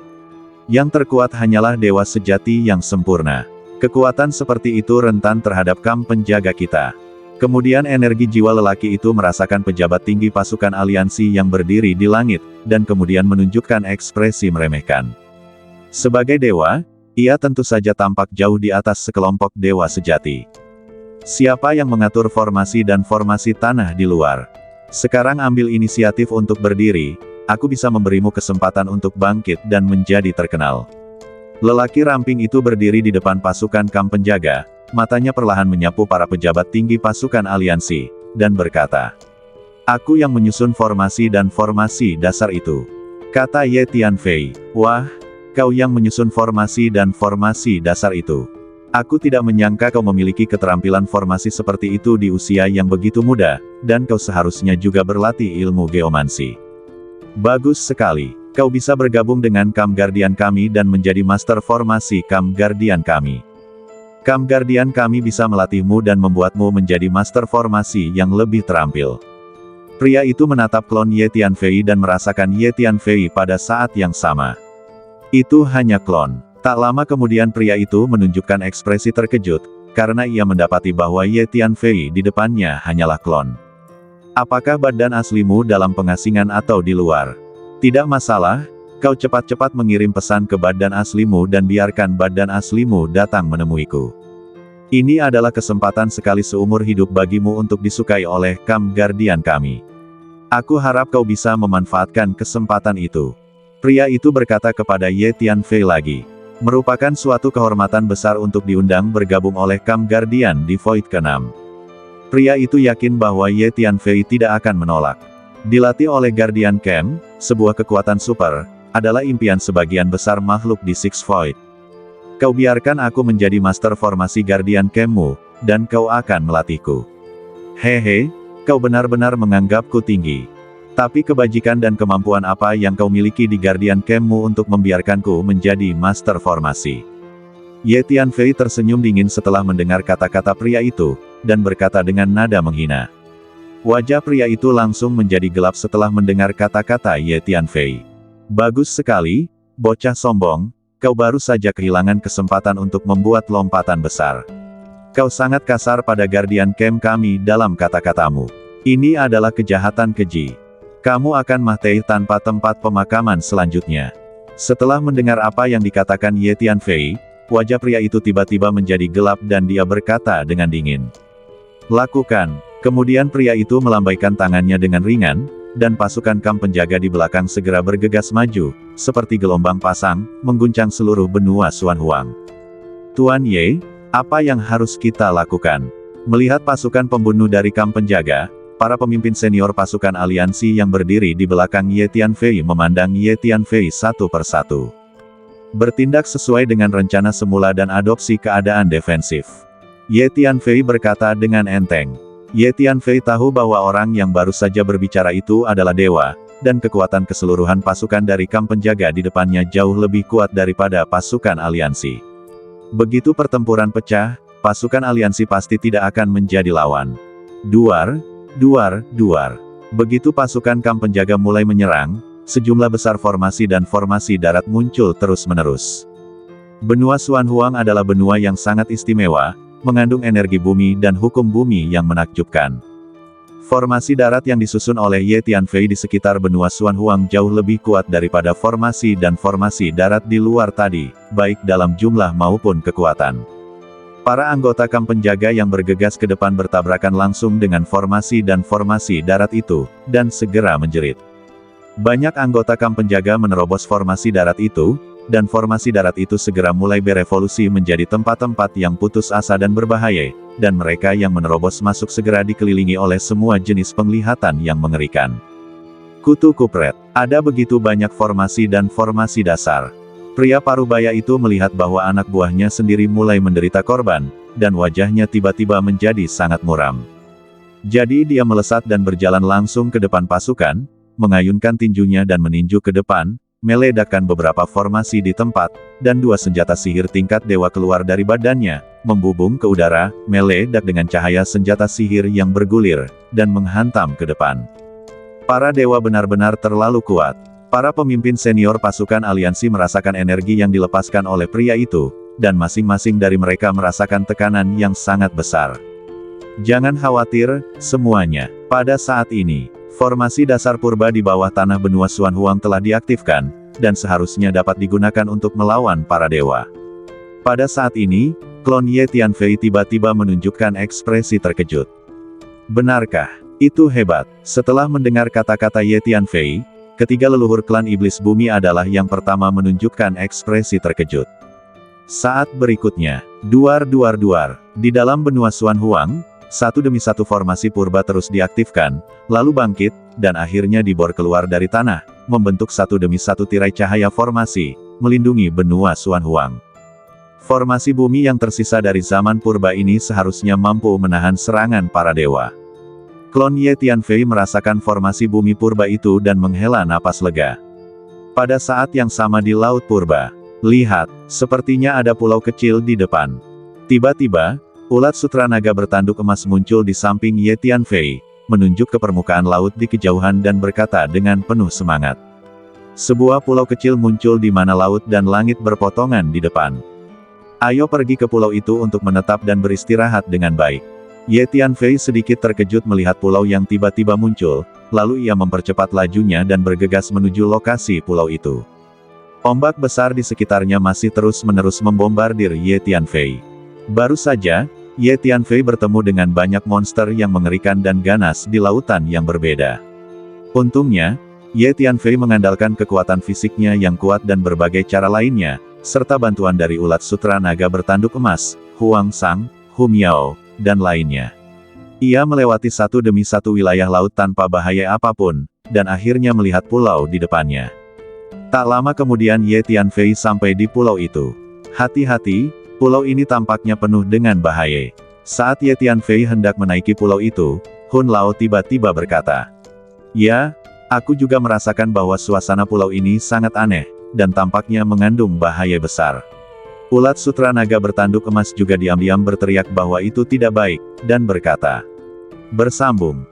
Yang terkuat hanyalah dewa sejati yang sempurna. Kekuatan seperti itu rentan terhadap kam penjaga kita. Kemudian energi jiwa lelaki itu merasakan pejabat tinggi pasukan aliansi yang berdiri di langit, dan kemudian menunjukkan ekspresi meremehkan. Sebagai dewa, ia tentu saja tampak jauh di atas sekelompok dewa sejati. Siapa yang mengatur formasi dan formasi tanah di luar? Sekarang ambil inisiatif untuk berdiri. Aku bisa memberimu kesempatan untuk bangkit dan menjadi terkenal. Lelaki ramping itu berdiri di depan pasukan kam penjaga, matanya perlahan menyapu para pejabat tinggi pasukan aliansi, dan berkata, "Aku yang menyusun formasi dan formasi dasar itu," kata Ye Tianfei. "Wah, kau yang menyusun formasi dan formasi dasar itu. Aku tidak menyangka kau memiliki keterampilan formasi seperti itu di usia yang begitu muda, dan kau seharusnya juga berlatih ilmu geomansi. Bagus sekali, kau bisa bergabung dengan kam guardian kami dan menjadi master formasi kam guardian kami. Kam guardian kami bisa melatihmu dan membuatmu menjadi master formasi yang lebih terampil." Pria itu menatap klon Ye Tianfei dan merasakan Ye Tianfei pada saat yang sama. Itu hanya klon. Tak lama kemudian pria itu menunjukkan ekspresi terkejut, karena ia mendapati bahwa Ye Tianfei di depannya hanyalah klon. Apakah badan aslimu dalam pengasingan atau di luar? Tidak masalah, kau cepat-cepat mengirim pesan ke badan aslimu dan biarkan badan aslimu datang menemuiku. Ini adalah kesempatan sekali seumur hidup bagimu untuk disukai oleh Kam Guardian kami. Aku harap kau bisa memanfaatkan kesempatan itu. Pria itu berkata kepada Ye Tianfei lagi. Merupakan suatu kehormatan besar untuk diundang bergabung oleh Kam Guardian di Void ke-6. Pria itu yakin bahwa Ye Tianfei tidak akan menolak. Dilatih oleh Guardian Camp, sebuah kekuatan super, adalah impian sebagian besar makhluk di Six Void. Kau biarkan aku menjadi master formasi Guardian Camp-mu, dan kau akan melatihku. Hehe, kau benar-benar menganggapku tinggi. Tapi kebajikan dan kemampuan apa yang kau miliki di Guardian Camp-mu untuk membiarkanku menjadi master formasi? Ye Tianfei tersenyum dingin setelah mendengar kata-kata pria itu, dan berkata dengan nada menghina. Wajah pria itu langsung menjadi gelap setelah mendengar kata-kata Ye Tianfei. Bagus sekali, bocah sombong, kau baru saja kehilangan kesempatan untuk membuat lompatan besar. Kau sangat kasar pada Guardian Camp kami dalam kata-katamu. Ini adalah kejahatan keji. Kamu akan mati tanpa tempat pemakaman selanjutnya. Setelah mendengar apa yang dikatakan Ye Tianfei, wajah pria itu tiba-tiba menjadi gelap dan dia berkata dengan dingin. Lakukan. Kemudian pria itu melambaikan tangannya dengan ringan, dan pasukan Kam penjaga di belakang segera bergegas maju, seperti gelombang pasang, mengguncang seluruh benua Xuan Huang. Tuan Ye, apa yang harus kita lakukan? Melihat pasukan pembunuh dari Kam penjaga, para pemimpin senior pasukan aliansi yang berdiri di belakang Ye Tianfei memandang Ye Tianfei satu persatu. Bertindak sesuai dengan rencana semula dan adopsi keadaan defensif. Ye Tianfei berkata dengan enteng. Ye Tianfei tahu bahwa orang yang baru saja berbicara itu adalah dewa, dan kekuatan keseluruhan pasukan dari Kam penjaga di depannya jauh lebih kuat daripada pasukan aliansi. Begitu pertempuran pecah, pasukan aliansi pasti tidak akan menjadi lawan. Duar, duar, duar. Begitu pasukan Kam penjaga mulai menyerang, sejumlah besar formasi dan formasi darat muncul terus-menerus. Benua Xuan Huang adalah benua yang sangat istimewa, mengandung energi bumi dan hukum bumi yang menakjubkan. Formasi darat yang disusun oleh Ye Tianfei di sekitar benua Xuan Huang jauh lebih kuat daripada formasi dan formasi darat di luar tadi, baik dalam jumlah maupun kekuatan. Para anggota Kam penjaga yang bergegas ke depan bertabrakan langsung dengan formasi dan formasi darat itu, dan segera menjerit. Banyak anggota Kam penjaga menerobos formasi darat itu, dan formasi darat itu segera mulai berevolusi menjadi tempat-tempat yang putus asa dan berbahaya, dan mereka yang menerobos masuk segera dikelilingi oleh semua jenis penglihatan yang mengerikan. Kutu kupret, ada begitu banyak formasi dan formasi dasar. Pria parubaya itu melihat bahwa anak buahnya sendiri mulai menderita korban, dan wajahnya tiba-tiba menjadi sangat muram. Jadi dia melesat dan berjalan langsung ke depan pasukan, mengayunkan tinjunya dan meninju ke depan, meledakkan beberapa formasi di tempat, dan dua senjata sihir tingkat dewa keluar dari badannya, membubung ke udara, meledak dengan cahaya senjata sihir yang bergulir, dan menghantam ke depan. Para dewa benar-benar terlalu kuat. Para pemimpin senior pasukan aliansi merasakan energi yang dilepaskan oleh pria itu, dan masing-masing dari mereka merasakan tekanan yang sangat besar. Jangan khawatir, semuanya. Pada saat ini, formasi dasar purba di bawah tanah benua Xuan Huang telah diaktifkan, dan seharusnya dapat digunakan untuk melawan para dewa. Pada saat ini, klon Ye Tianfei tiba-tiba menunjukkan ekspresi terkejut. Benarkah? Itu hebat. Setelah mendengar kata-kata Ye Tianfei, ketiga leluhur klan iblis bumi adalah yang pertama menunjukkan ekspresi terkejut. Saat berikutnya, duar, di dalam benua Xuan Huang, satu demi satu formasi purba terus diaktifkan, lalu bangkit, dan akhirnya dibor keluar dari tanah, membentuk satu demi satu tirai cahaya formasi, melindungi benua Xuan Huang. Formasi bumi yang tersisa dari zaman purba ini seharusnya mampu menahan serangan para dewa. Klon Ye Tianfei merasakan formasi bumi purba itu dan menghela napas lega. Pada saat yang sama di Laut Purba, lihat, sepertinya ada pulau kecil di depan. Tiba-tiba, ulat sutra naga bertanduk emas muncul di samping Ye Tianfei, menunjuk ke permukaan laut di kejauhan dan berkata dengan penuh semangat. Sebuah pulau kecil muncul di mana laut dan langit berpotongan di depan. Ayo pergi ke pulau itu untuk menetap dan beristirahat dengan baik. Ye Tianfei sedikit terkejut melihat pulau yang tiba-tiba muncul, lalu ia mempercepat lajunya dan bergegas menuju lokasi pulau itu. Ombak besar di sekitarnya masih terus-menerus membombardir Ye Tianfei. Baru saja, Ye Tianfei bertemu dengan banyak monster yang mengerikan dan ganas di lautan yang berbeda. Untungnya, Ye Tianfei mengandalkan kekuatan fisiknya yang kuat dan berbagai cara lainnya, serta bantuan dari ulat sutra naga bertanduk emas, Huang Sang, Hu Miao, dan lainnya. Ia melewati satu demi satu wilayah laut tanpa bahaya apapun, dan akhirnya melihat pulau di depannya. Tak lama kemudian Ye Tianfei sampai di pulau itu. Hati-hati, pulau ini tampaknya penuh dengan bahaya. Saat Ye Tianfei hendak menaiki pulau itu, Hun Lao tiba-tiba berkata, "Ya, aku juga merasakan bahwa suasana pulau ini sangat aneh, dan tampaknya mengandung bahaya besar." Ulat sutra naga bertanduk emas juga diam-diam berteriak bahwa itu tidak baik, dan berkata, "Bersambung."